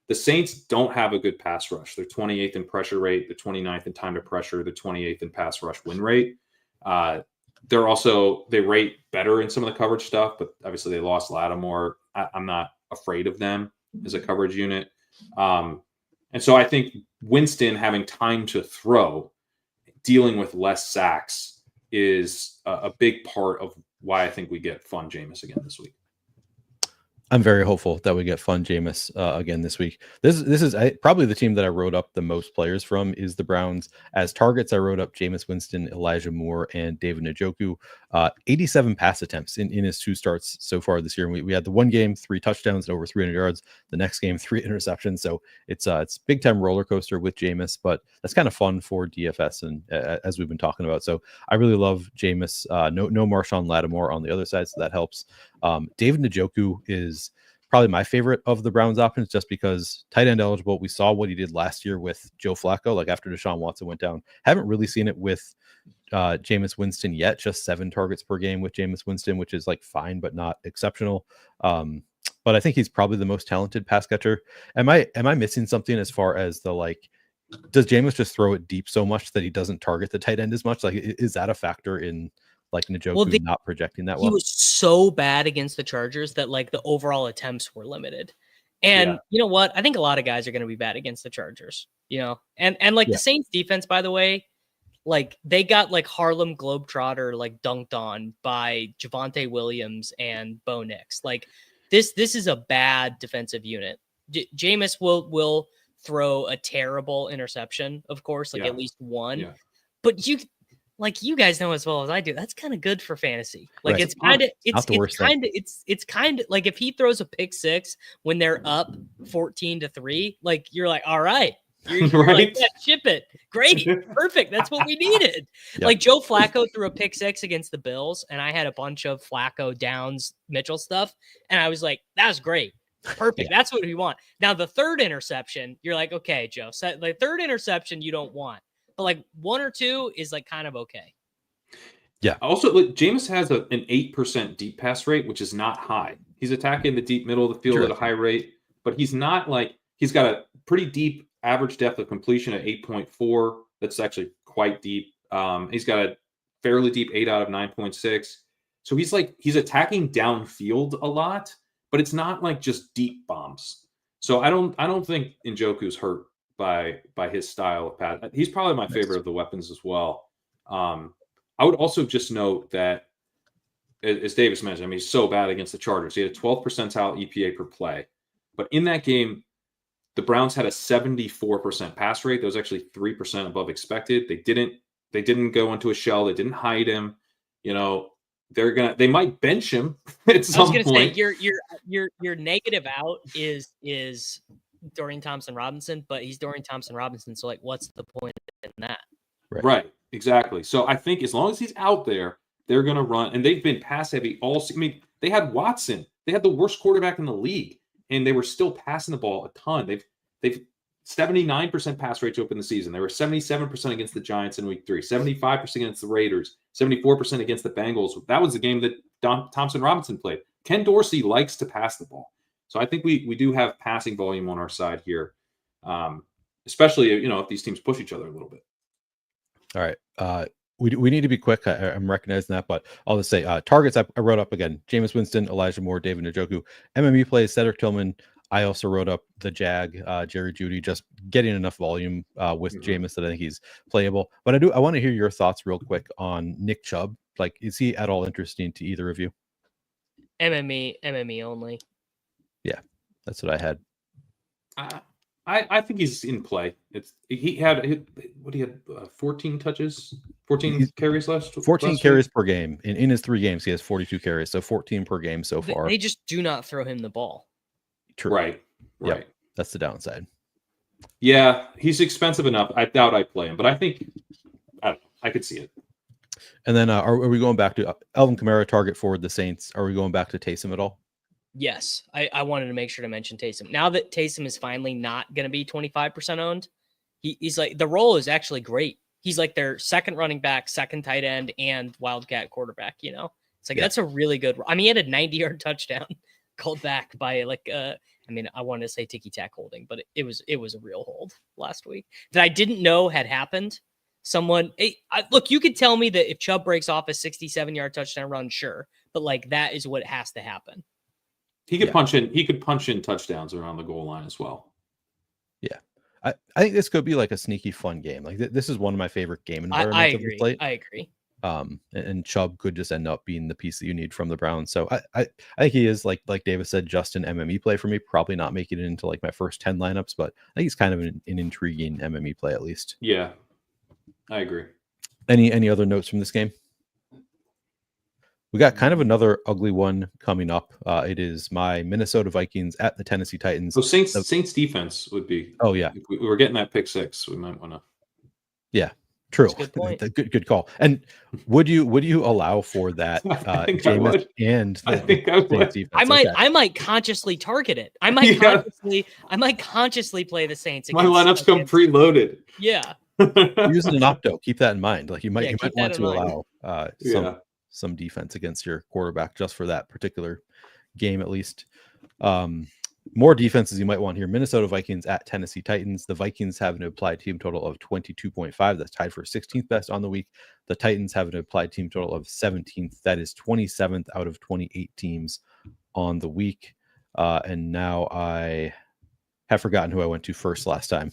The Saints don't have a good pass rush. They're 28th in pressure rate. They're 29th in time to pressure. They're 28th in pass rush win rate. They rate better in some of the coverage stuff, but obviously they lost Lattimore. I'm not afraid of them as a coverage unit. And so I think Winston having time to throw, dealing with less sacks is a big part of why I think we get fun Jameis again this week. I'm very hopeful that we get fun Jameis again this week. This is probably the team that I wrote up the most players from is the Browns. As targets, I wrote up Jameis Winston, Elijah Moore, and David Njoku. 87 pass attempts in his two starts so far this year. And we had the one game, 3 touchdowns and over 300 yards. The next game, 3 interceptions. So it's big time roller coaster with Jameis, but that's kind of fun for DFS and as we've been talking about. So I really love Jameis. No Marshawn Lattimore on the other side, so that helps. David Njoku is probably my favorite of the Browns options just because tight end eligible. We saw what he did last year with Joe Flacco, like after Deshaun Watson went down. Haven't really seen it with Jameis Winston yet, just 7 targets per game with Jameis Winston, which is like fine, but not exceptional. But I think he's probably the most talented pass catcher. Am I missing something as far as the like, does Jameis just throw it deep so much that he doesn't target the tight end as much? Like, is that a factor in like Njoku not projecting that well? He was so bad against the Chargers that like the overall attempts were limited. And you know what? I think a lot of guys are going to be bad against the Chargers, you know, and like the Saints defense, by the way, like they got like Harlem Globetrotter, like dunked on by Javonte Williams and Bo Nix. Like this is a bad defensive unit. Jameis will throw a terrible interception, of course, like at least one, but you guys know as well as I do, that's kind of good for fantasy. Like it's kind of like if he throws a pick 6 when they're up 14-3, like you're like, all right, you're right. like, yeah, ship it. Great. Perfect. That's what we needed. Like Joe Flacco threw a pick 6 against the Bills, and I had a bunch of Flacco Downs Mitchell stuff. And I was like, that was great. Perfect. That's what we want. Now, the third interception, you're like, okay, Joe, so the third interception you don't want. But like 1 or 2 is like kind of okay. Yeah. Also, like, Jameis has an 8% deep pass rate, which is not high. He's attacking the deep middle of the field at a high rate, but he's not like, he's got a pretty deep average depth of completion at 8.4. That's actually quite deep. He's got a fairly deep 8 out of 9.6. So he's attacking downfield a lot, but it's not like just deep bombs. So I don't think Njoku's hurt by his style of pass. He's probably my favorite of the weapons as well. I would also just note that, as Davis mentioned, I mean, he's so bad against the Chargers. He had a 12th percentile EPA per play. But in that game, the Browns had a 74% pass rate. That was actually 3% above expected. They didn't go into a shell. They didn't hide him. You know, they might bench him at some point. I was going to say your negative out is Dorian Thompson-Robinson, but he's Dorian Thompson-Robinson. So like, what's the point in that? Right. Exactly. So I think as long as he's out there, they're going to run, and they've been pass heavy all season. I mean, they had Watson. They had the worst quarterback in the league, and they were still passing the ball a ton. They've 79% pass rate to open the season. They were 77% against the Giants in week 3, 75% against the Raiders, 74% against the Bengals. That was the game that Thompson-Robinson played. Ken Dorsey likes to pass the ball. So I think we do have passing volume on our side here, especially, you know, if these teams push each other a little bit. All right. We need to be quick. I'm recognizing that, but I'll just say targets I wrote up again: Jameis Winston, Elijah Moore, David Njoku. MME plays Cedric Tillman. I also wrote up the Jerry Jeudy, just getting enough volume with Jameis that I think he's playable. But I want to hear your thoughts real quick on Nick Chubb. Like, is he at all interesting to either of you? MME only. Yeah, that's what I had. I think he's in play. He had 14 touches, 14 carries last 14 carries per game. In his 3 games, he has 42 carries, so 14 per game so far. They just do not throw him the ball. True. Right. Yep. That's the downside. Yeah, he's expensive enough. I doubt I'd play him, but I think I could see it. And then are we going back to Alvin Kamara, target forward the Saints? Are we going back to Taysom at all? Yes, I wanted to make sure to mention Taysom. Now that Taysom is finally not going to be 25% owned, he's like, the role is actually great. He's like their second running back, second tight end, and wildcat quarterback. You know, it's like that's a really good. I mean, he had a 90-yard touchdown called back by I wanted to say ticky-tack holding, but it was a real hold last week that I didn't know had happened. Look, you could tell me that if Chubb breaks off a 67-yard touchdown run, sure, but like that is what has to happen. He could punch in. He could punch in touchdowns around the goal line as well. Yeah, I think this could be like a sneaky fun game. Like this is one of my favorite game environments. I agree. I agree. And Chubb could just end up being the piece that you need from the Browns. So I think he is like Davis said, just an MME play for me. Probably not making it into like my first 10 lineups, but I think he's kind of an intriguing MME play at least. Yeah, I agree. Any other notes from this game? We got kind of another ugly one coming up. It is my Minnesota Vikings at the Tennessee Titans. So Saints defense would be. Oh yeah, if we were getting that pick 6. We might want to. Yeah, true. Good point. Good call. And would you allow for that? Jameis and I think I would. Defense? I might consciously target it. I might consciously play the Saints. My lineups come preloaded. Yeah. Using an opto. Keep that in mind. Like you might want to allow some defense against your quarterback just for that particular game, at least. More defenses you might want here. Minnesota Vikings at Tennessee Titans. The Vikings have an applied team total of 22.5. That's tied for 16th best on the week. The Titans have an applied team total of 17th. That is 27th out of 28 teams on the week. And now I have forgotten who I went to first last time.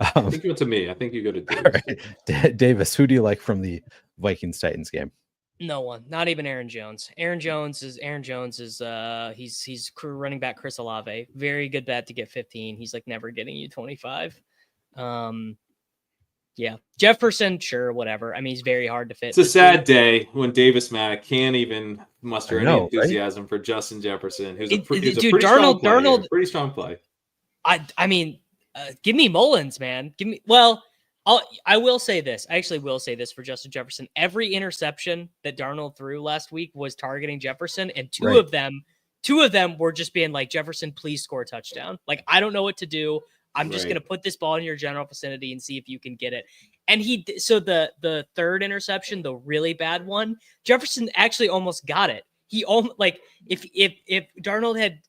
I think you went to me. I think you go to Davis. Right. Davis, who do you like from the Vikings Titans game? No one, not even Aaron Jones. Aaron Jones is he's running back Chris Olave. Very good bet to get 15. He's like never getting you 25. Yeah. Jefferson, sure, whatever. I mean, he's very hard to fit. It's a sad day when Davis Mattek can't even muster any enthusiasm for Justin Jefferson, who's a pretty strong play. I mean, give me Mullins, man. I will say this. I actually will say this for Justin Jefferson. Every interception that Darnold threw last week was targeting Jefferson, and two of them were just being like, Jefferson, please score a touchdown. Like, I don't know what to do. I'm just going to put this ball in your general vicinity and see if you can get it. And the third interception, the really bad one, Jefferson actually almost got it. He almost if Darnold had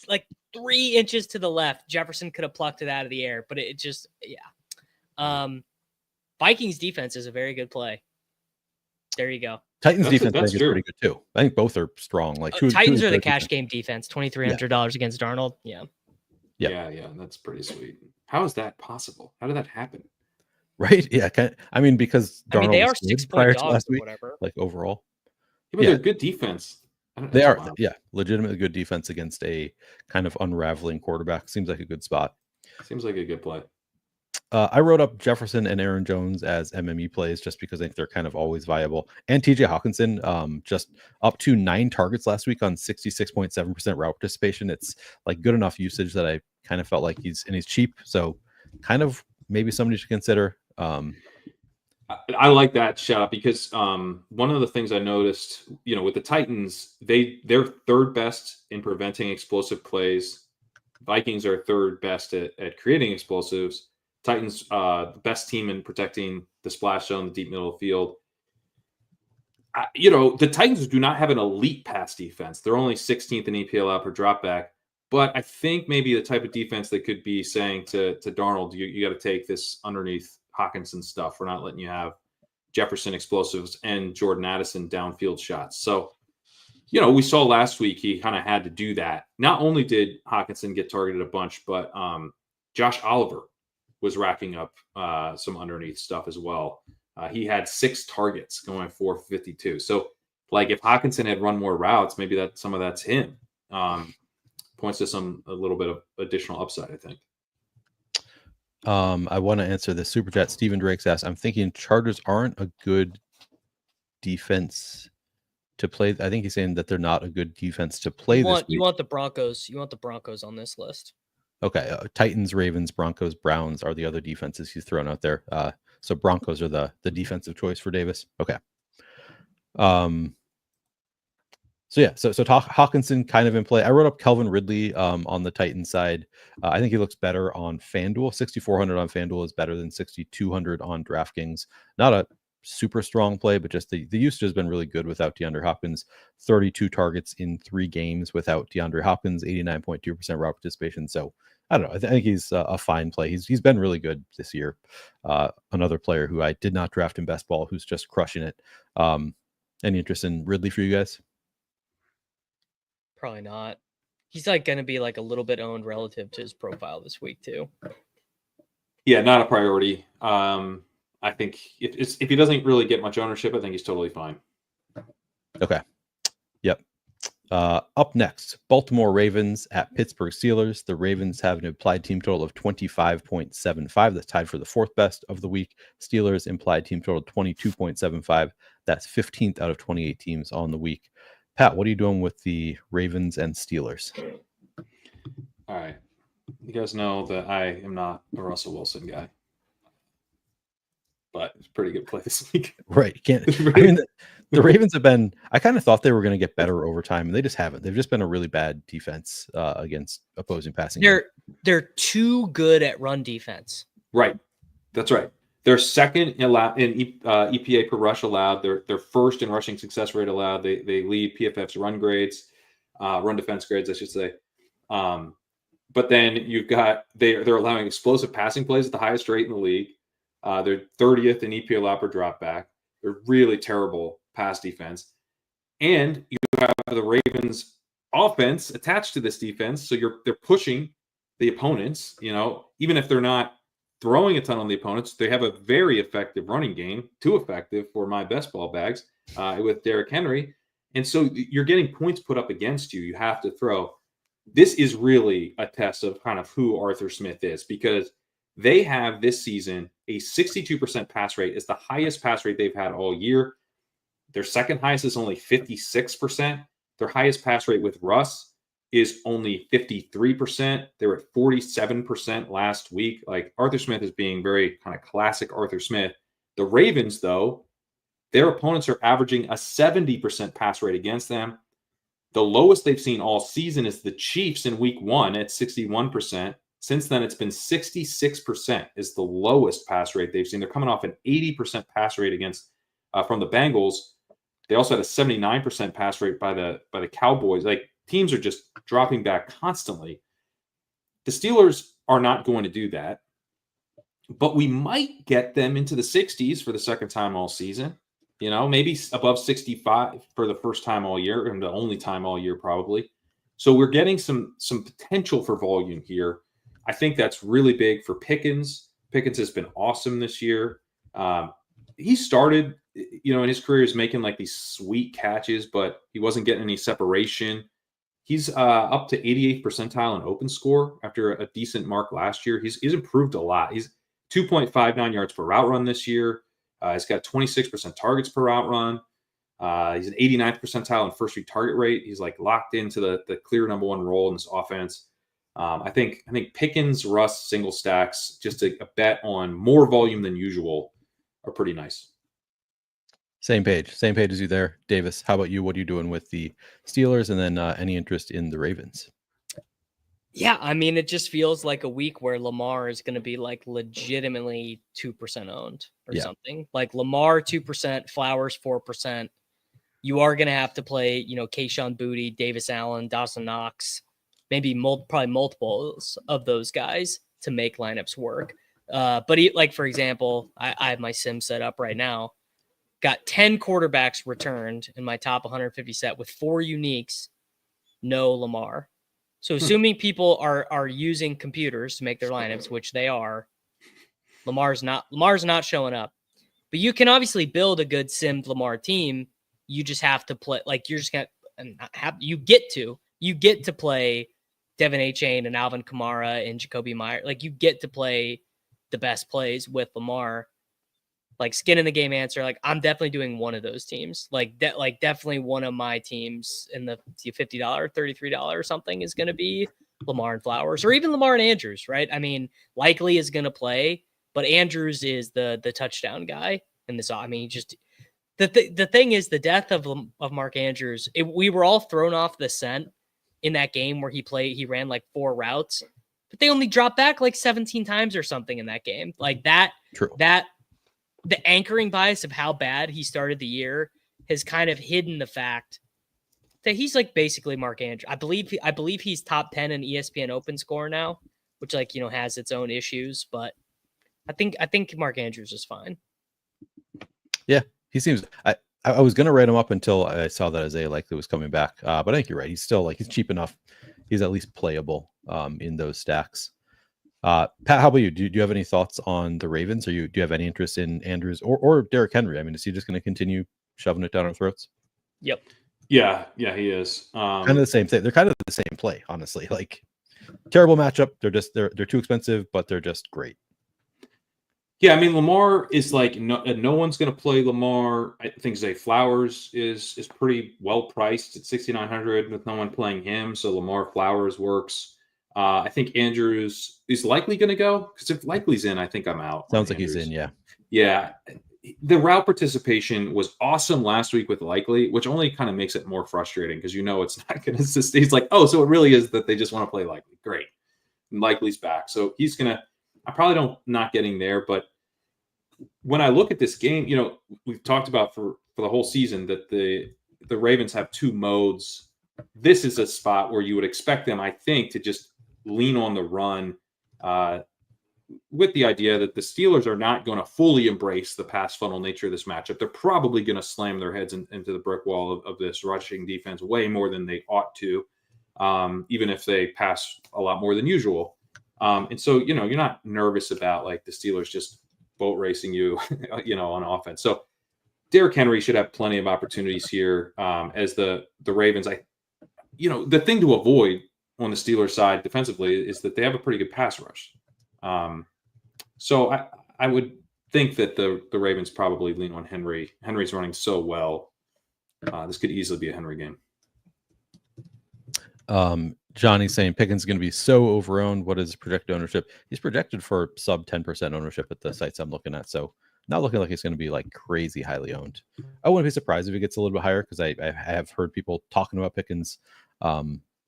like 3 inches to the left, Jefferson could have plucked it out of the air, but it just, Vikings defense is a very good play. There you go. Titans defense is pretty good too. I think both are strong. Like Titans are the cash game defense. $2,300 against Darnold. Yeah. Yeah, that's pretty sweet. How is that possible? How did that happen? Right? Yeah. I mean, because Darnold they are 6-point dogs last week, whatever. Like overall. Yeah, but they're good defense. They are, legitimately good defense against a kind of unraveling quarterback. Seems like a good spot. Seems like a good play. I wrote up Jefferson and Aaron Jones as MME plays just because I think they're kind of always viable. And TJ Hawkinson, just up to 9 targets last week on 66.7% route participation. It's like good enough usage that I kind of felt like he's cheap. So kind of maybe somebody to consider. I like that shout out because one of the things I noticed, with the Titans, they're third best in preventing explosive plays. Vikings are third best at creating explosives. Titans, the best team in protecting the splash zone, the deep middle of the field. The Titans do not have an elite pass defense. They're only 16th in EPL per dropback. But I think maybe the type of defense they could be saying to Darnold, you got to take this underneath Hawkinson stuff. We're not letting you have Jefferson explosives and Jordan Addison downfield shots. So we saw last week he kind of had to do that. Not only did Hockenson get targeted a bunch, but Josh Oliver was racking up some underneath stuff as well. He had 6 targets going for 52. So, like, if Hockenson had run more routes, maybe some of that's him. Points to a little bit of additional upside, I think. I want to answer the super chat. Stephen Drake's asked, I'm thinking Chargers aren't a good defense to play. I think he's saying that they're not a good defense to play this week. You want the Broncos. You want the Broncos on this list. Okay. Titans, Ravens, Broncos, Browns are the other defenses he's thrown out there. So Broncos are the defensive choice for Davis. Okay. So Hockenson kind of in play. I wrote up Calvin Ridley on the Titans side. I think he looks better on FanDuel. 6,400 on FanDuel is better than 6,200 on DraftKings. Not a super strong play, but just the usage has been really good without DeAndre Hopkins. 32 targets in 3 games without DeAndre Hopkins, 89.2% route participation. So I don't know. I think he's a fine play. He's been really good this year. Another player who I did not draft in best ball who's just crushing it. Any interest in Ridley for you guys? Probably not. He's like going to be like a little bit owned relative to his profile this week too. Yeah, not a priority. I think if he doesn't really get much ownership, I think he's totally fine. Okay. Yep. Up next, Baltimore Ravens at Pittsburgh Steelers. The Ravens have an implied team total of 25.75. That's tied for the 4th best of the week. Steelers implied team total 22.75. That's 15th out of 28 teams on the week. Pat, what are you doing with the Ravens and Steelers? All right. You guys know that I am not a Russell Wilson guy, but it's a pretty good play this week. Right. The Ravens have been, I kind of thought they were going to get better over time, and they just haven't. They've just been a really bad defense against opposing passing. They're too good at run defense. Right. That's right. They're second in EPA per rush allowed. They're first in rushing success rate allowed. They lead PFF's run defense grades, I should say. But then you've got they're allowing explosive passing plays at the highest rate in the league. They're 30th in EPA allowed per drop back. They're really terrible pass defense, and you have the Ravens offense attached to this defense. So they're pushing the opponents. Even if they're not throwing a ton on the opponents, they have a very effective running game, too effective for my best ball bags with Derrick Henry. And so you're getting points put up against you. You have to throw. This is really a test of kind of who Arthur Smith is, because they have this season a 62% pass rate. It's the highest pass rate they've had all year. Their second highest is only 56%. Their highest pass rate with Russ is only 53%. They were at 47% last week. Like, Arthur Smith is being very kind of classic Arthur Smith. The Ravens, though, their opponents are averaging a 70% pass rate against them. The lowest they've seen all season is the Chiefs in week 1 at 61%. Since then, it's been 66% is the lowest pass rate they've seen. They're coming off an 80% pass rate against from the Bengals. They also had a 79% pass rate by the Cowboys. Like, teams are just dropping back constantly. The Steelers are not going to do that, but we might get them into the 60s for the second time all season. Maybe above 65 for the first time all year, and the only time all year probably. So we're getting some potential for volume here. I think that's really big for Pickens. Pickens has been awesome this year. He started, in his career, is making like these sweet catches, but he wasn't getting any separation. He's up to 88th percentile in open score after a decent mark last year. He's improved a lot. He's 2.59 yards per route run this year. He's got 26% targets per route run. He's an 89th percentile in first read target rate. He's like locked into the clear number 1 role in this offense. I think Pickens, Russ, single stacks, just a bet on more volume than usual, are pretty nice. Same page as you there, Davis. How about you? What are you doing with the Steelers, and then any interest in the Ravens? Yeah, I mean, it just feels like a week where Lamar is going to be like legitimately 2% owned or something. Like Lamar 2%, Flowers 4%. You are going to have to play, Kayshon Boutte, Davis Allen, Dawson Knox, maybe probably multiples of those guys to make lineups work. But for example, I have my sim set up right now. got 10 quarterbacks returned in my top 150 set with 4 uniques, no Lamar. So assuming people are using computers to make their lineups, which they are, Lamar's not showing up. But you can obviously build a good simmed Lamar team. You just have to play, like, you're just gonna have, you get to play Devin A-Chain and Alvin Kamara and Jacoby Meyer. Like, you get to play the best plays with Lamar. Like, skin in the game answer. Like, I'm definitely doing one of those teams. Like, definitely one of my teams in the $50, $33 or something is going to be Lamar and Flowers, or even Lamar and Andrews, right? I mean, likely is going to play, but Andrews is the touchdown guy in this. I mean, just the thing is, the death of Mark Andrews. We were all thrown off the scent in that game where he ran like 4 routes, but they only dropped back like 17 times or something in that game. Like that. True. The anchoring bias of how bad he started the year has kind of hidden the fact that he's like basically Mark Andrews. I believe he's top 10 in ESPN Open Score now, which, like, has its own issues, but I think Mark Andrews is fine. Yeah, he seems. I was gonna write him up until I saw that Isaiah likely was coming back, but I think you're right. He's still he's cheap enough. He's at least playable in those stacks. Pat, how about you? Do you have any thoughts on the Ravens? Do you have any interest in Andrews or Derrick Henry? I mean, is he just going to continue shoving it down our throats? Yep. Yeah, he is. Kind of the same thing. They're kind of the same play, honestly. Like, terrible matchup. They're too expensive, but they're just great. Yeah, I mean, Lamar is like no one's going to play Lamar. I think Zay Flowers is pretty well priced at 6,900 with no one playing him. So Lamar Flowers works. I think Andrews is likely going to go, because if Likely's in, I think I'm out. Sounds like he's in, yeah. Yeah. The route participation was awesome last week with Likely, which only kind of makes it more frustrating because it's not going to sustain. He's like, oh, so it really is that they just want to play Likely. Great. And Likely's back. So he's going to – I probably not getting there. But when I look at this game, we've talked about for the whole season that the Ravens have 2 modes. This is a spot where you would expect them, I think, to just – lean on the run with the idea that the Steelers are not going to fully embrace the pass funnel nature of this matchup. They're probably going to slam their heads into the brick wall of this rushing defense way more than they ought to, even if they pass a lot more than usual. And so, you're not nervous about like the Steelers just boat racing you, on offense. So Derrick Henry should have plenty of opportunities here as the Ravens. The thing to avoid on the Steelers side defensively is that they have a pretty good pass rush. So I would think that the Ravens probably lean on Henry. Henry's running so well. This could easily be a Henry game. Johnny's saying Pickens is going to be so overowned. What is projected ownership? He's projected for sub 10% ownership at the sites I'm looking at. So not looking like he's going to be like crazy highly owned. I wouldn't be surprised if he gets a little bit higher because I have heard people talking about Pickens.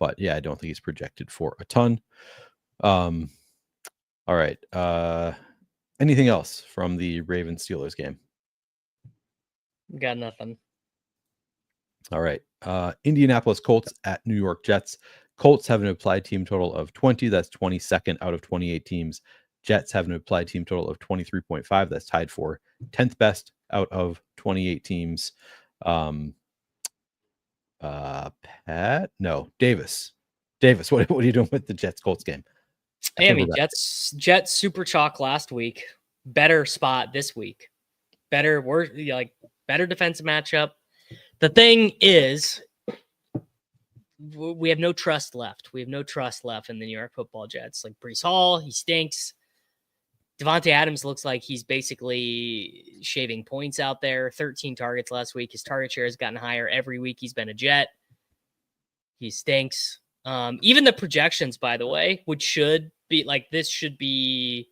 But yeah, I don't think he's projected for a ton. All right. Anything else from the Ravens Steelers game? Got nothing. All right. Indianapolis Colts at New York Jets. Colts have an applied team total of 20. That's 22nd out of 28 teams. Jets have an applied team total of 23.5. That's tied for 10th best out of 28 teams. Davis, what are you doing with the Jets Colts game? Hey, I mean, Jets super chalk last week, better spot this week, better defensive matchup. The thing is, we have no trust left. We have no trust left in the New York Football Jets. Like Breece Hall, he stinks. Devontae Adams looks like he's basically shaving points out there. 13 targets last week. His target share has gotten higher every week he's been a Jet. He stinks. Even the projections, by the way, which should be like this should be.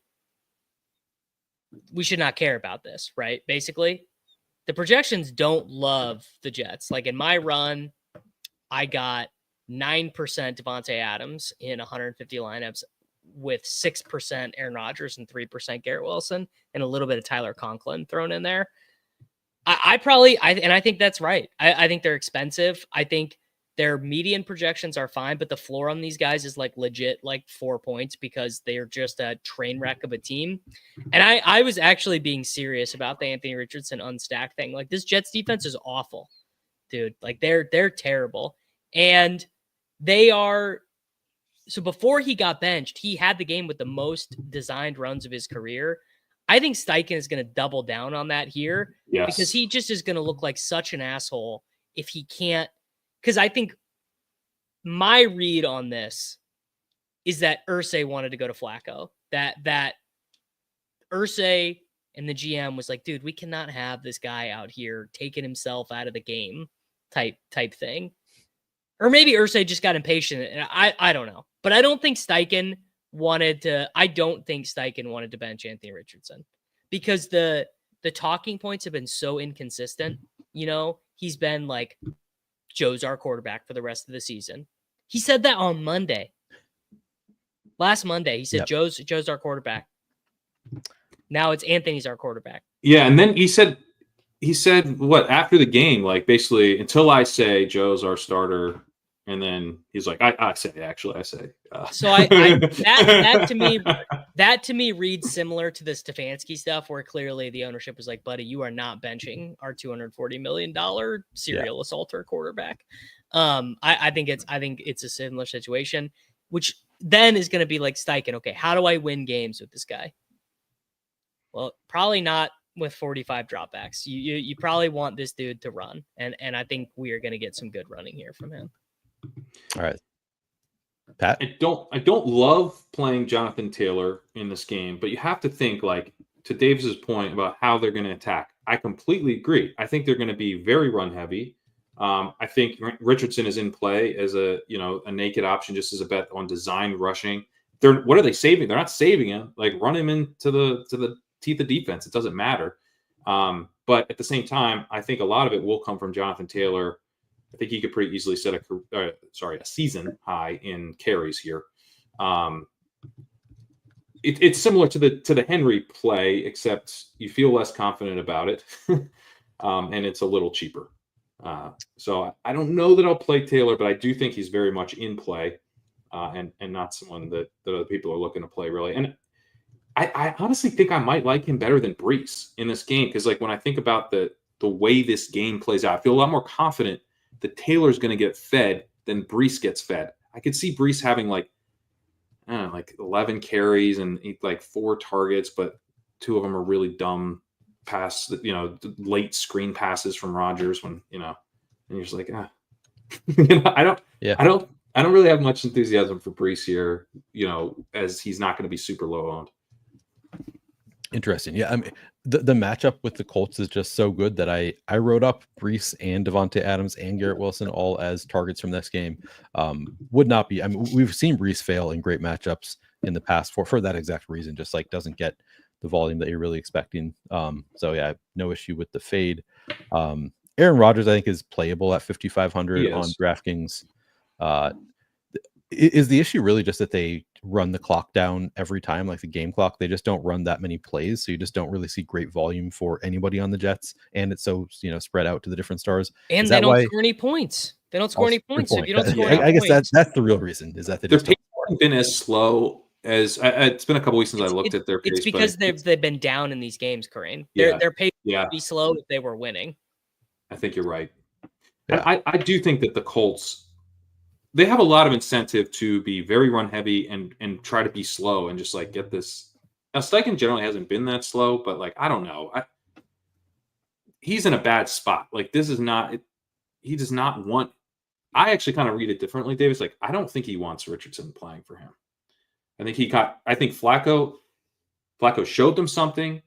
We should not care about this, right? Basically, the projections don't love the Jets. Like in my run, I got 9% Devontae Adams in 150 lineups, with 6% Aaron Rodgers and 3% Garrett Wilson and a little bit of Tyler Conklin thrown in there. I think that's right. I think they're expensive. I think their median projections are fine, but the floor on these guys is like legit like 4 points because they're just a train wreck of a team. And I was actually being serious about the Anthony Richardson unstacked thing. Like, this Jets defense is awful, dude. Like, they're terrible. And they are. So before he got benched, he had the game with the most designed runs of his career. I think Steichen is going to double down on that here, because he just is going to look like such an asshole if he can't. Because I think my read on this is that Irsay wanted to go to Flacco. That Irsay and the GM was like, dude, we cannot have this guy out here taking himself out of the game type thing. Or maybe Irsay just got impatient. And I don't know. But I don't think Steichen wanted to bench Anthony Richardson, because the talking points have been so inconsistent. You know, he's been like, Joe's our quarterback for the rest of the season. He said that on Monday. Last Monday, he said, yep, Joe's our quarterback. Now it's Anthony's our quarterback. Yeah, and then he said what after the game, like, basically, until I say Joe's our starter, and then he's like, I say. So that to me reads similar to the Stefanski stuff, where clearly the ownership was like, buddy, you are not benching our $240 million serial assaulter quarterback. I think it's a similar situation, which then is going to be like Steichen. Okay, how do I win games with this guy? Well, probably not with 45 dropbacks. You probably want this dude to run, and I think we are going to get some good running here from him. All right, Pat. I don't love playing Jonathan Taylor in this game, but you have to think, like, to Davis's point about how they're going to attack. I completely agree. I think they're going to be very run heavy. I think Richardson is in play as a naked option, just as a bet on designed rushing. What are they saving? They're not saving him. Like, run him into the teeth of defense. It doesn't matter. But at the same time, I think a lot of it will come from Jonathan Taylor. I think he could pretty easily set a season high in carries here. It's similar to the Henry play, except you feel less confident about it, and it's a little cheaper. So I don't know that I'll play Taylor, but I do think he's very much in play, and not someone that other people are looking to play, really. And I honestly think I might like him better than Brees in this game, because, like, when I think about the way this game plays out, I feel a lot more confident that Taylor's going to get fed than Brees gets fed. I could see Brees having like 11 carries and like 4 targets, but 2 of them are really dumb pass, late screen passes from Rodgers when, and you're just like, I don't really have much enthusiasm for Brees here, as he's not going to be super low owned. Interesting. Yeah, I mean, the matchup with the Colts is just so good that I wrote up Brees and Devontae Adams and Garrett Wilson all as targets from this game. Would not be. I mean, we've seen Brees fail in great matchups in the past for that exact reason. Just like doesn't get the volume that you're really expecting. So yeah, I have no issue with the fade. Aaron Rodgers, I think, is playable at 5,500 on DraftKings. Is the issue really just that they run the clock down every time, like the game clock? They just don't run that many plays, so you just don't really see great volume for anybody on the Jets, and it's so spread out to the different stars. And they don't score any points. They don't score any points. If you don't score any I guess that's the real reason, is that they just haven't been as slow as it's been a couple weeks since I looked at their pace. It's because they've been down in these games, Kerrane. Their pace would be slow if they were winning. I think you're right. Yeah. I do think that the Colts, they have a lot of incentive to be very run heavy and try to be slow and just like get this. Now, Steichen generally hasn't been that slow, but like, I don't know. He's in a bad spot. Like, this is not, he does not want, I actually kind of read it differently, Davis. Like, I don't think he wants Richardson playing for him. I think Flacco showed them something,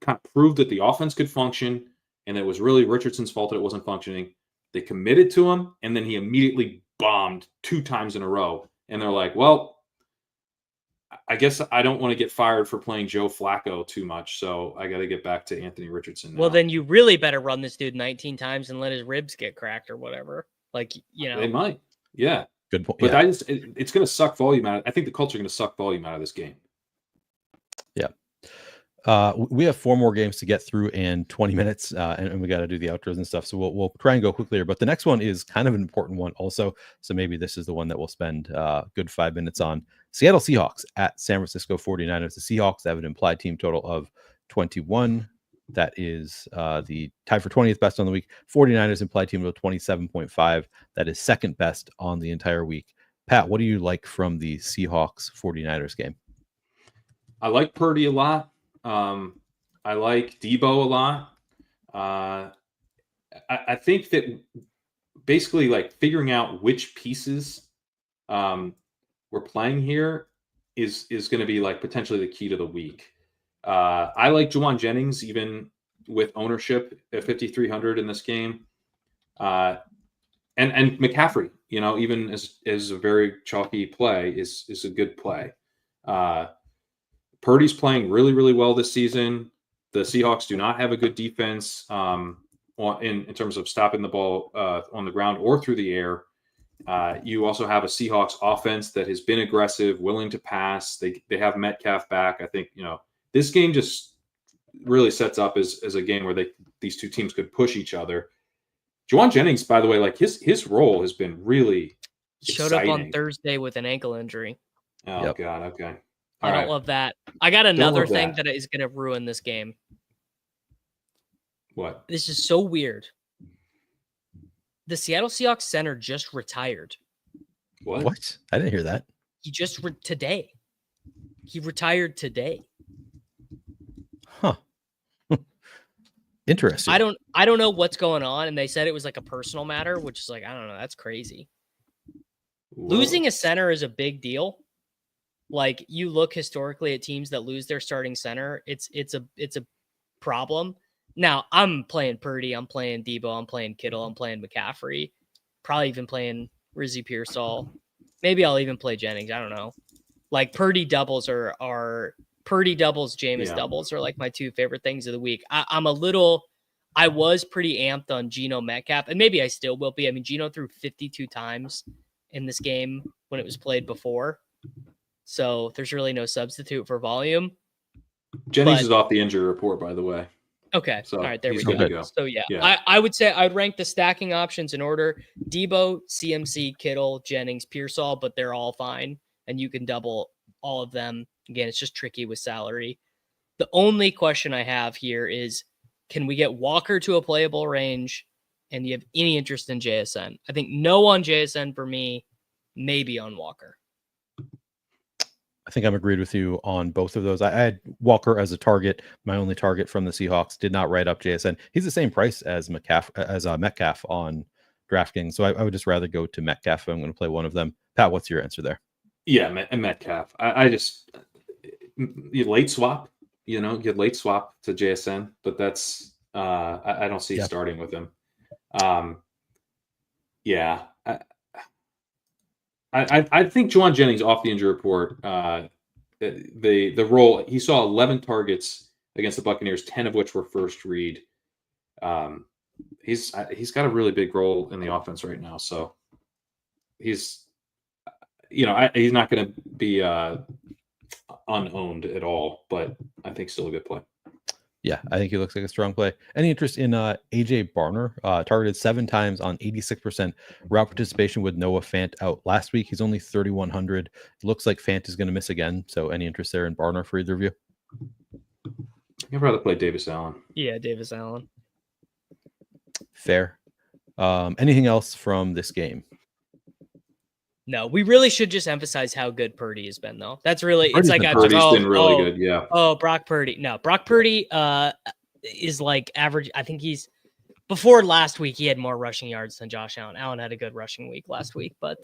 kind of proved that the offense could function, and it was really Richardson's fault that it wasn't functioning. They committed to him, and then he immediately bombed 2 times in a row. And they're like, well, I guess I don't want to get fired for playing Joe Flacco too much, so I got to get back to Anthony Richardson now. Well, then you really better run this dude 19 times and let his ribs get cracked or whatever. Like, They might. Yeah. Good point. But it's going to suck volume out. I think the Colts are going to suck volume out of this game. Yeah. We have 4 more games to get through in 20 minutes, and we got to do the outros and stuff. So we'll try and go quickly here. But the next one is kind of an important one also. So maybe this is the one that we'll spend a good 5 minutes on. Seattle Seahawks at San Francisco 49ers. The Seahawks have an implied team total of 21. That is the tie for 20th best on the week. 49ers implied team total 27.5. That is second best on the entire week. Pat, what do you like from the Seahawks 49ers game? I like Purdy a lot. I like Debo a lot. I think that basically like figuring out which pieces we're playing here is going to be like potentially the key to the week. I like Juwan Jennings even with ownership at 5,300 in this game. And McCaffrey, even as a very chalky play is a good play. Purdy's playing really, really well this season. The Seahawks do not have a good defense in terms of stopping the ball on the ground or through the air. You also have a Seahawks offense that has been aggressive, willing to pass. They have Metcalf back. I think, this game just really sets up as a game where these two teams could push each other. Juwan Jennings, by the way, like his role has been really showed up on Thursday with an ankle injury. Oh, yep. God. Okay. I don't love that. I got another thing that is going to ruin this game. What? This is so weird. The Seattle Seahawks center just retired. What? I didn't hear that. He just today. He retired today. Huh. Interesting. I don't know what's going on, and they said it was like a personal matter, which is like, I don't know, that's crazy. Whoa. Losing a center is a big deal. Like, you look historically at teams that lose their starting center, it's a problem. Now, I'm playing Purdy, I'm playing Debo, I'm playing Kittle, I'm playing McCaffrey, probably even playing Rizzy Pearsall. Maybe I'll even play Jennings. I don't know. Like, Purdy doubles are Purdy doubles, Jameis doubles are like my 2 favorite things of the week. I was pretty amped on Geno Metcalf, and maybe I still will be. I mean, Geno threw 52 times in this game when it was played before. So there's really no substitute for volume. Jennings is off the injury report, by the way. Okay. So all right. There we go. So yeah. I would say I'd rank the stacking options in order: Debo, CMC, Kittle, Jennings, Pearsall, but they're all fine. And you can double all of them. Again, it's just tricky with salary. The only question I have here is, can we get Walker to a playable range? And do you have any interest in JSN? I think no on JSN for me, maybe on Walker. I think I'm agreed with you on both of those. I had Walker as a target, my only target from the Seahawks. Did not write up JSN. He's the same price as Metcalf on DraftKings, so I would just rather go to Metcalf if I'm going to play one of them. Pat, what's your answer there? Yeah, Metcalf. I just late swap. Get late swap to JSN, but that's I don't see starting with him. I think Juwan Jennings off the injury report, the role, he saw 11 targets against the Buccaneers, 10 of which were first read. He's got a really big role in the offense right now. So he's not going to be unowned at all, but I think still a good play. Yeah, I think he looks like a strong play. Any interest in AJ Barner? Targeted 7 times on 86% route participation with Noah Fant out last week. He's only 3,100. It looks like Fant is going to miss again. So any interest there in Barner for either of you? I'd rather play Davis Allen. Yeah, Davis Allen. Fair. Anything else from this game? No, we really should just emphasize how good Purdy has been, though. That's really, Purdy's been really good. Yeah. Oh, Brock Purdy. No, Brock Purdy is like average. I think before last week, he had more rushing yards than Josh Allen. Allen had a good rushing week last week, but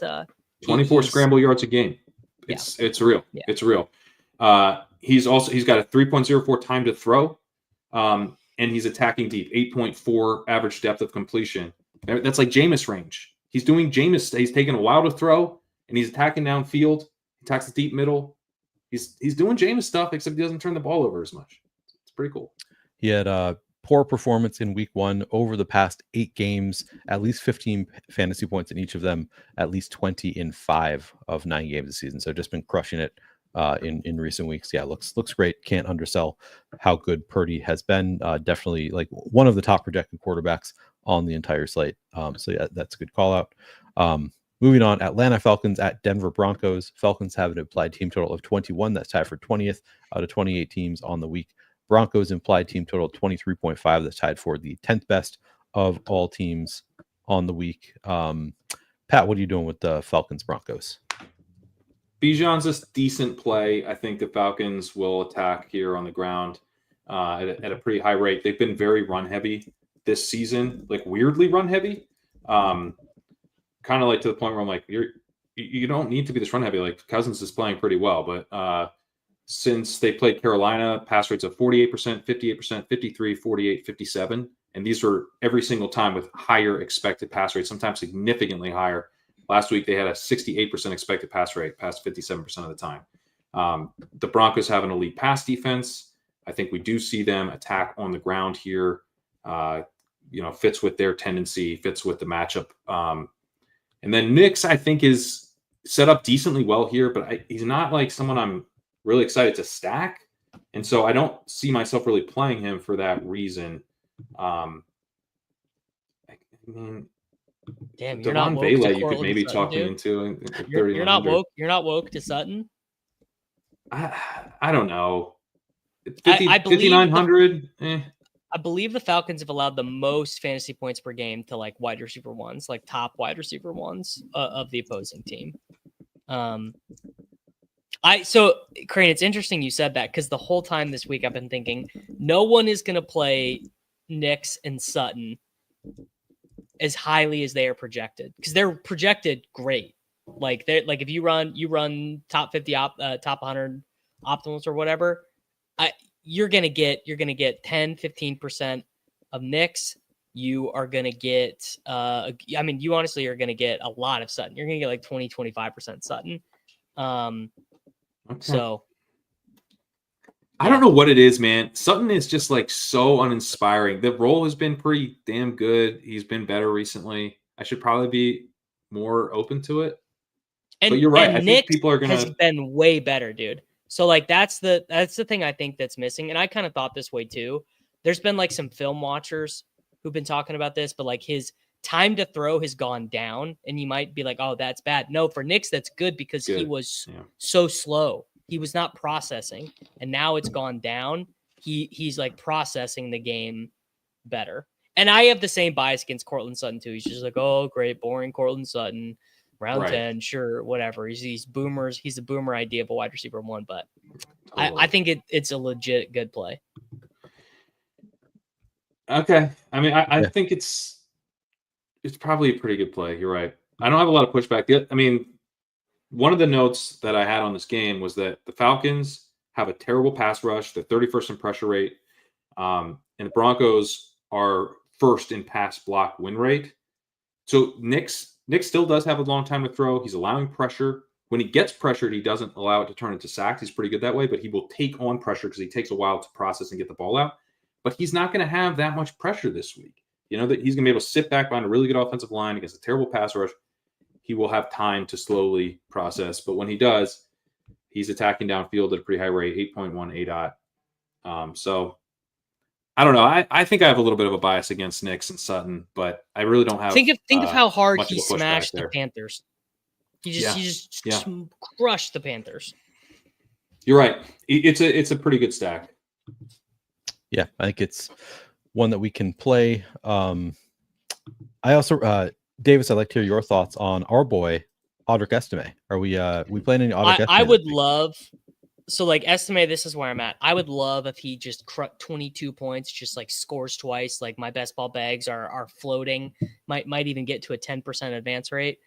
24 scramble yards a game. It's real. Yeah. It's real. He's got a 3.04 time to throw, and he's attacking deep, 8.4 average depth of completion. That's like Jameis range. He's doing Jameis. He's taking a while to throw, and he's attacking downfield. He attacks the deep middle. He's doing Jameis stuff, except he doesn't turn the ball over as much. It's pretty cool. He had a poor performance in week 1. Over the past 8 games, at least 15 fantasy points in each of them, at least 20 in 5 of 9 games this season. So just been crushing it in recent weeks. Yeah, looks great. Can't undersell how good Purdy has been. Definitely like one of the top projected quarterbacks on the entire slate. So yeah, that's a good call out. Moving on, Atlanta Falcons at Denver Broncos. Falcons have an implied team total of 21. That's tied for 20th out of 28 teams on the week. Broncos implied team total 23.5. That's tied for the 10th best of all teams on the week. Pat, what are you doing with the Falcons Broncos? Bijan's a decent play. I think the Falcons will attack here on the ground at a pretty high rate. They've been very run heavy this season, like weirdly run heavy. Kind of like to the point where I'm like, you don't need to be this run heavy. Like Cousins is playing pretty well, but since they played Carolina, pass rates of 48%, 58%, 53, 48, 57. And these were every single time with higher expected pass rates, sometimes significantly higher. Last week, they had a 68% expected pass rate, past 57% of the time. The Broncos have an elite pass defense. I think we do see them attack on the ground here. Fits with their tendency, fits with the matchup. And then Nix, I think, is set up decently well here, but he's not like someone I'm really excited to stack. And so I don't see myself really playing him for that reason. I mean, damn, you're not woke to Vela, you could Cortland maybe Sutton, talk dude. him into. You're not woke. You're not woke to Sutton. I don't know. I believe 5,900. I believe the Falcons have allowed the most fantasy points per game to like wide receiver ones, like top wide receiver ones of the opposing team. So Kerrane, it's interesting you said that because the whole time this week I've been thinking no one is going to play Nix and Sutton as highly as they are projected because they're projected great. Like they're like if you run top 50 top 100 optimals or whatever, you're gonna get 10-15% of Nix. You are gonna get you honestly are gonna get a lot of Sutton. You're gonna get like 20-25% Sutton. Okay. So I don't know what it is, man. Sutton is just like so uninspiring. The role has been pretty damn good. He's been better recently. I should probably be more open to it. But you're right. I think people are gonna has been way better, dude. So like that's the thing I think that's missing. And I kind of thought this way too. There's been like some film watchers who've been talking about this, but like his time to throw has gone down. And you might be like, oh, that's bad. No, for Nix, that's good because he was so slow. He was not processing. And now it's gone down. He's like processing the game better. And I have the same bias against Cortland Sutton too. He's just like, oh, great, boring Cortland Sutton. Round 10, sure, whatever. He's boomers. He's a boomer idea of a wide receiver one, but totally. I think it's a legit good play. Okay. I mean, I think it's probably a pretty good play. You're right. I don't have a lot of pushback. I mean, one of the notes that I had on this game was that the Falcons have a terrible pass rush. They're 31st in pressure rate. And the Broncos are first in pass block win rate. So Nick still does have a long time to throw. He's allowing pressure. When he gets pressured, he doesn't allow it to turn into sacks. He's pretty good that way, but he will take on pressure because he takes a while to process and get the ball out. But he's not going to have that much pressure this week. You know, that he's going to be able to sit back behind a really good offensive line against a terrible pass rush. He will have time to slowly process. But when he does, he's attacking downfield at a pretty high rate, 8.1 ADOT. So I don't know. I think I have a little bit of a bias against Nix and Sutton, but I really don't have. Think of how hard he smashed the Panthers. He just crushed the Panthers. You're right. It's a pretty good stack. Yeah, I think it's one that we can play. I also, Davis, I'd like to hear your thoughts on our boy Audric Estime. Are we playing any Audric Estime? I would love. So like Estime, this is where I'm at. I would love if he just 22 points, just like scores twice. Like my best ball bags are floating. Might even get to a 10% advance rate.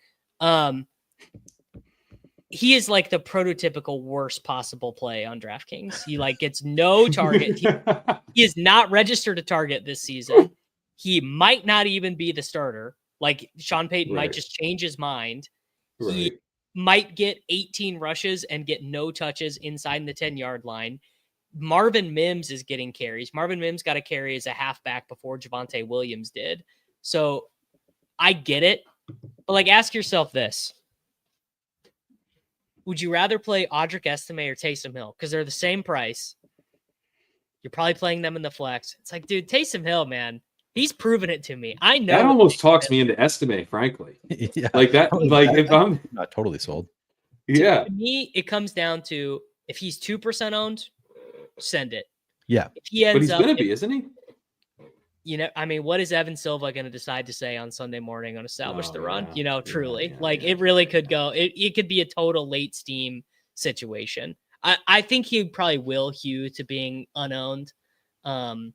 He is like the prototypical worst possible play on DraftKings. He like gets no target. He is not registered to target this season. He might not even be the starter. Like Sean Payton might just change his mind. Right. He might get 18 rushes and get no touches inside the 10-yard line. Marvin Mims is getting carries. Marvin Mims got a carry as a halfback before Javonte Williams did. So I get it. But like ask yourself this. would you rather play Audric Estime or Taysom Hill? Because they're the same price. You're probably playing them in the flex. It's like, dude, Taysom Hill, man, he's proven it to me. I know that almost talks me into Estime, frankly. Yeah, Like that. Like if I'm not totally sold. Yeah. To me, it comes down to if he's 2% owned, send it. Yeah. If he ends But he's up, going to be, isn't he? You know, I mean, what is Evan Silva going to decide to say on Sunday morning on Establish the Run? Yeah. You know, truly, Yeah. it really could go. It could be a total late steam situation. I think he probably will hew to being unowned. And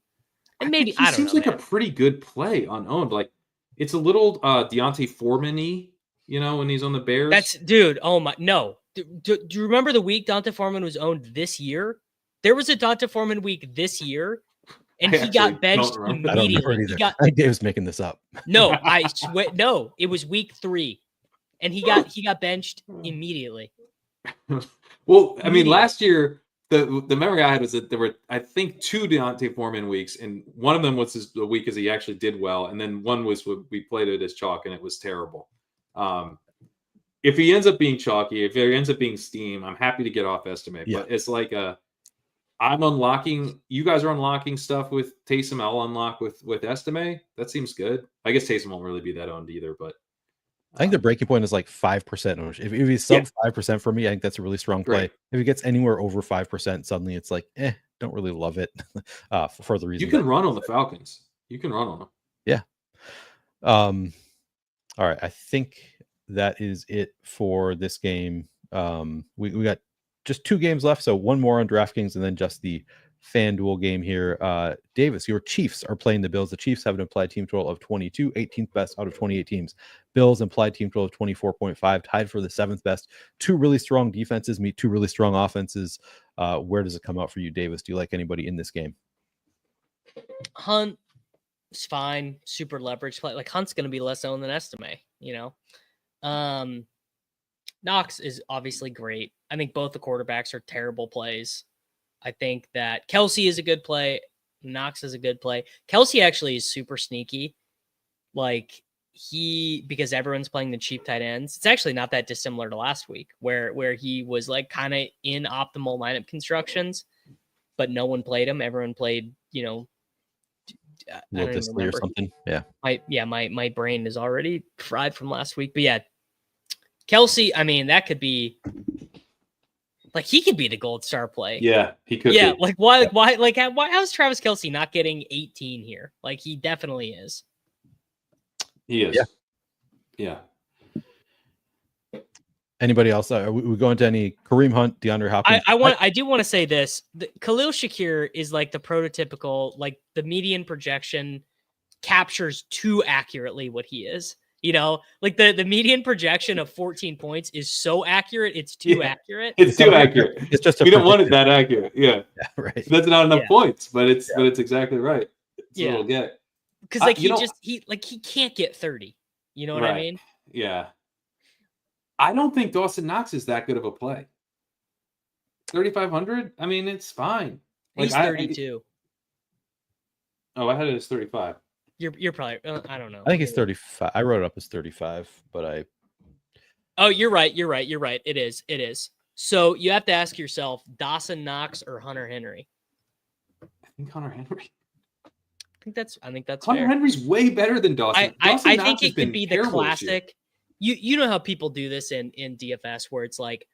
maybe he seems like a pretty good play unowned. Like it's a little Deontay Foreman-y, you know, when he's on the Bears. That's dude. Oh my no. Do you remember the week Deontay Foreman was owned this year? There was a Deontay Foreman week this year. And he got benched immediately. I think Dave's making this up. No, I swear. No, it was week 3, and he got benched immediately. Well, I mean, last year the memory I had was that there were, I think, 2 Deontay Foreman weeks, and one of them was the week as he actually did well, and then one was we played it as chalk, and it was terrible. If he ends up being chalky, if he ends up being steam, I'm happy to get off estimate. Yeah. But it's like I'm unlocking. You guys are unlocking stuff with Taysom. I'll unlock with Estime. That seems good. I guess Taysom won't really be that owned either, but I think the breaking point is like 5%. If he's sub 5% for me, I think that's a really strong play. Right. If he gets anywhere over 5%, suddenly it's like, don't really love it for the reason you can run on the Falcons. You can run on them. Yeah. All right. I think that is it for this game. We got just 2 games left, so one more on DraftKings and then just the FanDuel game here. Davis, your Chiefs are playing the Bills. The Chiefs have an implied team total of 22, 18th best out of 28 teams. Bills implied team total of 24.5, tied for the 7th best. 2 really strong defenses meet 2 really strong offenses. Where does it come out for you, Davis? Do you like anybody in this game? Hunt is fine. Super leverage play. Like Hunt's going to be less owned than Estime, you know. Knox is obviously great. I think both the quarterbacks are terrible plays. I think that Kelsey is a good play. Knox is a good play. Kelsey actually is super sneaky. Like because everyone's playing the cheap tight ends. It's actually not that dissimilar to last week where he was like kind of in optimal lineup constructions, but no one played him. Everyone played, you know, or something. Yeah. My brain is already fried from last week, but yeah, Kelsey, I mean, that could be like he could be the gold star play. Yeah, he could. Yeah, be. like why? How's Travis Kelsey not getting 18 here? Like he definitely is. He is. Yeah. Anybody else? We go into any Kareem Hunt, DeAndre Hopkins? I do want to say this. Khalil Shakir is like the prototypical, like the median projection captures too accurately what he is. You know, like the median projection of 14 points is so accurate. It's too accurate. It's too accurate. It's just we don't want it that accurate. Yeah. Right. That's not enough points, but it's exactly right. It's a little get. Because like he can't get 30. You know what I mean? Yeah. I don't think Dawson Knox is that good of a play. 3,500. I mean, it's fine. He's 32. I had it as 35. You're probably I don't know. I think he's 35. I wrote it up as 35, but Oh, you're right. It is. So you have to ask yourself, Dawson Knox or Hunter Henry? I think Hunter Henry. I think that's Hunter fair. Henry's way better than Dawson. I think it could be the classic. You know how people do this in DFS where it's like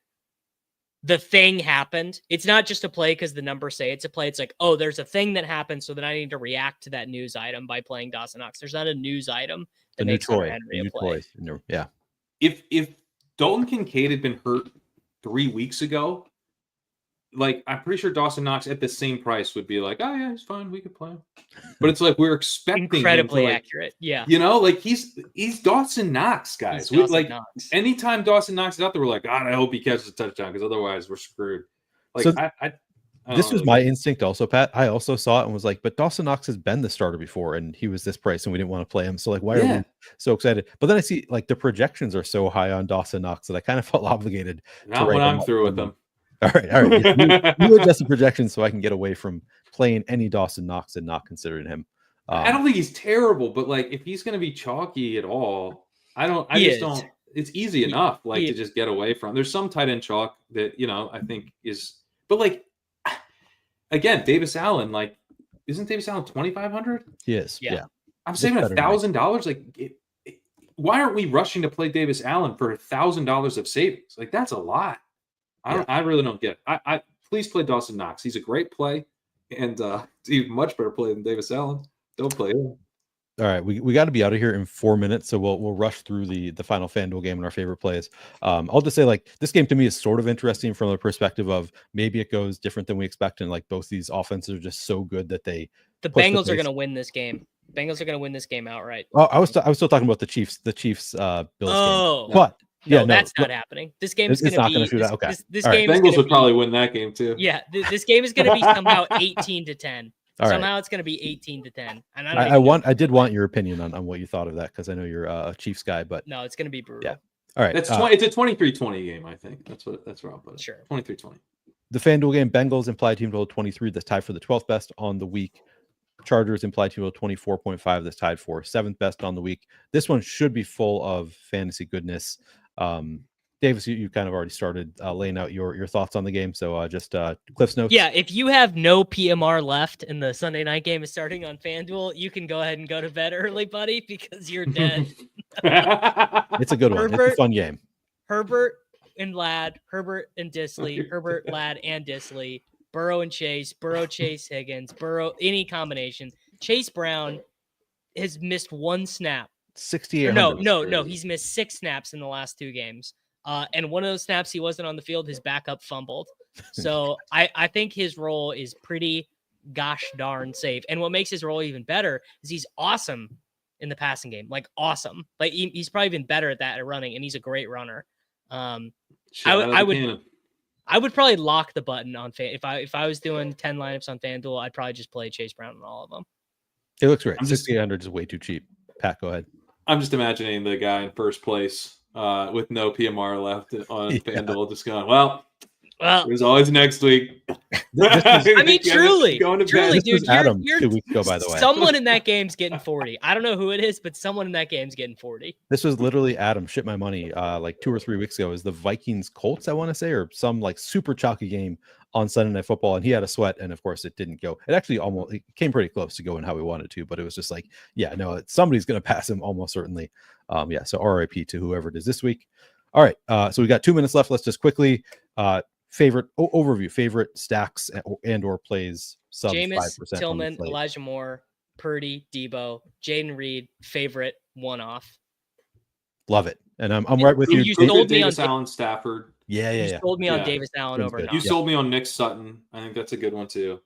the thing happened. It's not just a play because the numbers say it's a play. It's like, oh, there's a thing that happened, so then I need to react to that news item by playing Dawson Knox. There's not a news item that makes Hunter Henry a play. Yeah. If Dalton Kincaid had been hurt 3 weeks ago, like I'm pretty sure Dawson Knox at the same price would be like, oh yeah, it's fine, we could play him. But it's like we're expecting incredibly him to, accurate. Yeah. You know, like he's Dawson Knox, guys. Knox. Anytime Dawson Knox is out there, we're like, God, I hope he catches a touchdown because otherwise we're screwed. Like so this was my instinct also, Pat. I also saw it and was like, but Dawson Knox has been the starter before and he was this price and we didn't want to play him. So like, why are we so excited? But then I see like the projections are so high on Dawson Knox that I kind of felt obligated. Not when I'm through with them. All right. You adjust the projections so I can get away from playing any Dawson Knox and not considering him. I don't think he's terrible, but like if he's going to be chalky at all, I just don't. it's easy enough, like to just get away from. There's some tight end chalk that, I think is, but like, again, Davis Allen, like, isn't Davis Allen 2,500? He is. Yeah. I'm saving $1,000. Like, why aren't we rushing to play Davis Allen for $1,000 of savings? Like, that's a lot. I really don't get it. I please play Dawson Knox. He's a great play, and it's even much better play than Davis Allen. Don't play him. All right, we got to be out of here in 4 minutes, so we'll rush through the final FanDuel game and our favorite plays. I'll just say, like, this game to me is sort of interesting from the perspective of maybe it goes different than we expect, and like both these offenses are just so good that the Bengals are going to win this game. Bengals are going to win this game outright. Oh, I was still talking about the Chiefs Bills game. But no, that's not happening. This game is going to be shoot out. Okay. This game Bengals would probably win that game too. Yeah, this game is going to be somehow 18-10. Somehow it's going to be 18-10. And I did want your opinion on what you thought of that, because I know you're a Chiefs guy, but no, it's going to be brutal. Yeah. All right. It's a 23-20 game, I think. That's where I'll put it. Sure. 23-20. The FanDuel game, Bengals implied team total 23, that's tied for the 12th best on the week. Chargers implied team total 24.5, that's tied for 7th best on the week. This one should be full of fantasy goodness. Davis, you kind of already started laying out your thoughts on the game, so just Cliff's notes. Yeah, if you have no PMR left and the Sunday night game is starting on FanDuel, you can go ahead and go to bed early, buddy, because you're dead. It's a good one. It's a fun game. Herbert and Ladd, Herbert and Disley, Herbert, Ladd, and Disley, Burrow and Chase, Burrow, Chase, Higgins, Burrow, any combination. Chase Brown has missed one snap. 68. No, he's missed 6 snaps in the last 2 games. And one of those snaps he wasn't on the field, his backup fumbled. So I think his role is pretty gosh darn safe. And what makes his role even better is he's awesome in the passing game. Like, awesome. Like, he's probably been better at that at running, and he's a great runner. I would probably lock the button on if I was doing 10 lineups on FanDuel, I'd probably just play Chase Brown on all of them. It looks great. 6,800 is way too cheap. Pat, go ahead. I'm just imagining the guy in first place with no PMR left on FanDuel, just going, well, there's always next week. I mean, truly, dude. Adam 2 weeks ago, by the way. Someone in that game's getting 40. I don't know who it is, but someone in that game's getting 40. This was literally Adam shit my money like 2 or 3 weeks ago. It was the Vikings Colts, I want to say, or some like super chalky game on Sunday Night Football, and he had a sweat, and of course it didn't go. It actually it came pretty close to going how we wanted to, but it was just like, yeah, no, somebody's going to pass him almost certainly. So RIP to whoever it is this week. All right, so we got 2 minutes left. Let's just quickly favorite stacks and or plays sub Jameis, 5%. Tillman, Elijah Moore, Purdy, Debo, Jaden Reed, favorite one-off. Love it. And I'm right with you. You sold me Davis on Allen, Stafford. You sold me on Davis Allen over. You sold me on Nick Sutton. I think that's a good one too.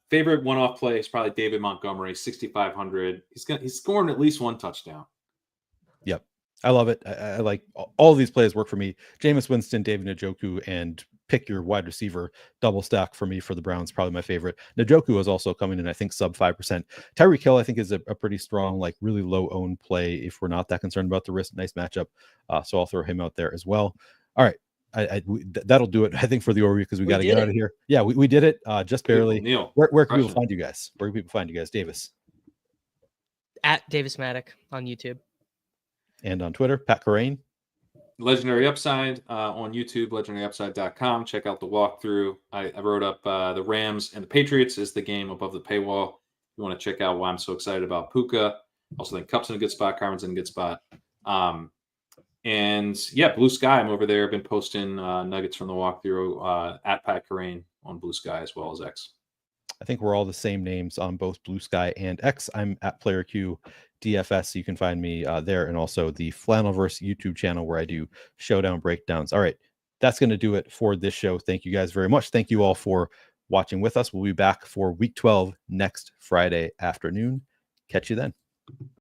Favorite one-off play is probably David Montgomery, 6,500. He's scoring at least 1 touchdown. Yep. I love it. I like all of these plays work for me. Jameis Winston, David Njoku, and pick your wide receiver double stack for me for the Browns, probably my favorite. Njoku is also coming in, I think, sub 5%. Tyreek Hill, I think, is a pretty strong, like really low owned play if we're not that concerned about the risk. Nice matchup. So I'll throw him out there as well. All right. That'll do it, I think, for the overview, because we got to get out of here. Yeah, we did it just barely. Neil, where can people find you guys? Where can people find you guys? Davis. At Davis Mattek on YouTube. And on Twitter, Pat Kerrane. Legendary Upside on YouTube, legendaryupside.com. Check out the walkthrough. I wrote up the Rams and the Patriots is the game above the paywall. You want to check out why I'm so excited about Puka. Also think Cup's in a good spot, Carmen's in a good spot. And yeah, Blue Sky, I'm over there. I've been posting nuggets from the walkthrough at Pat Kerrane on Blue Sky as well as X. I think we're all the same names on both Blue Sky and X. I'm at PlayerQ DFS. So you can find me there, and also the Flannelverse YouTube channel where I do showdown breakdowns. All right, that's going to do it for this show. Thank you guys very much. Thank you all for watching with us. We'll be back for Week 12 next Friday afternoon. Catch you then.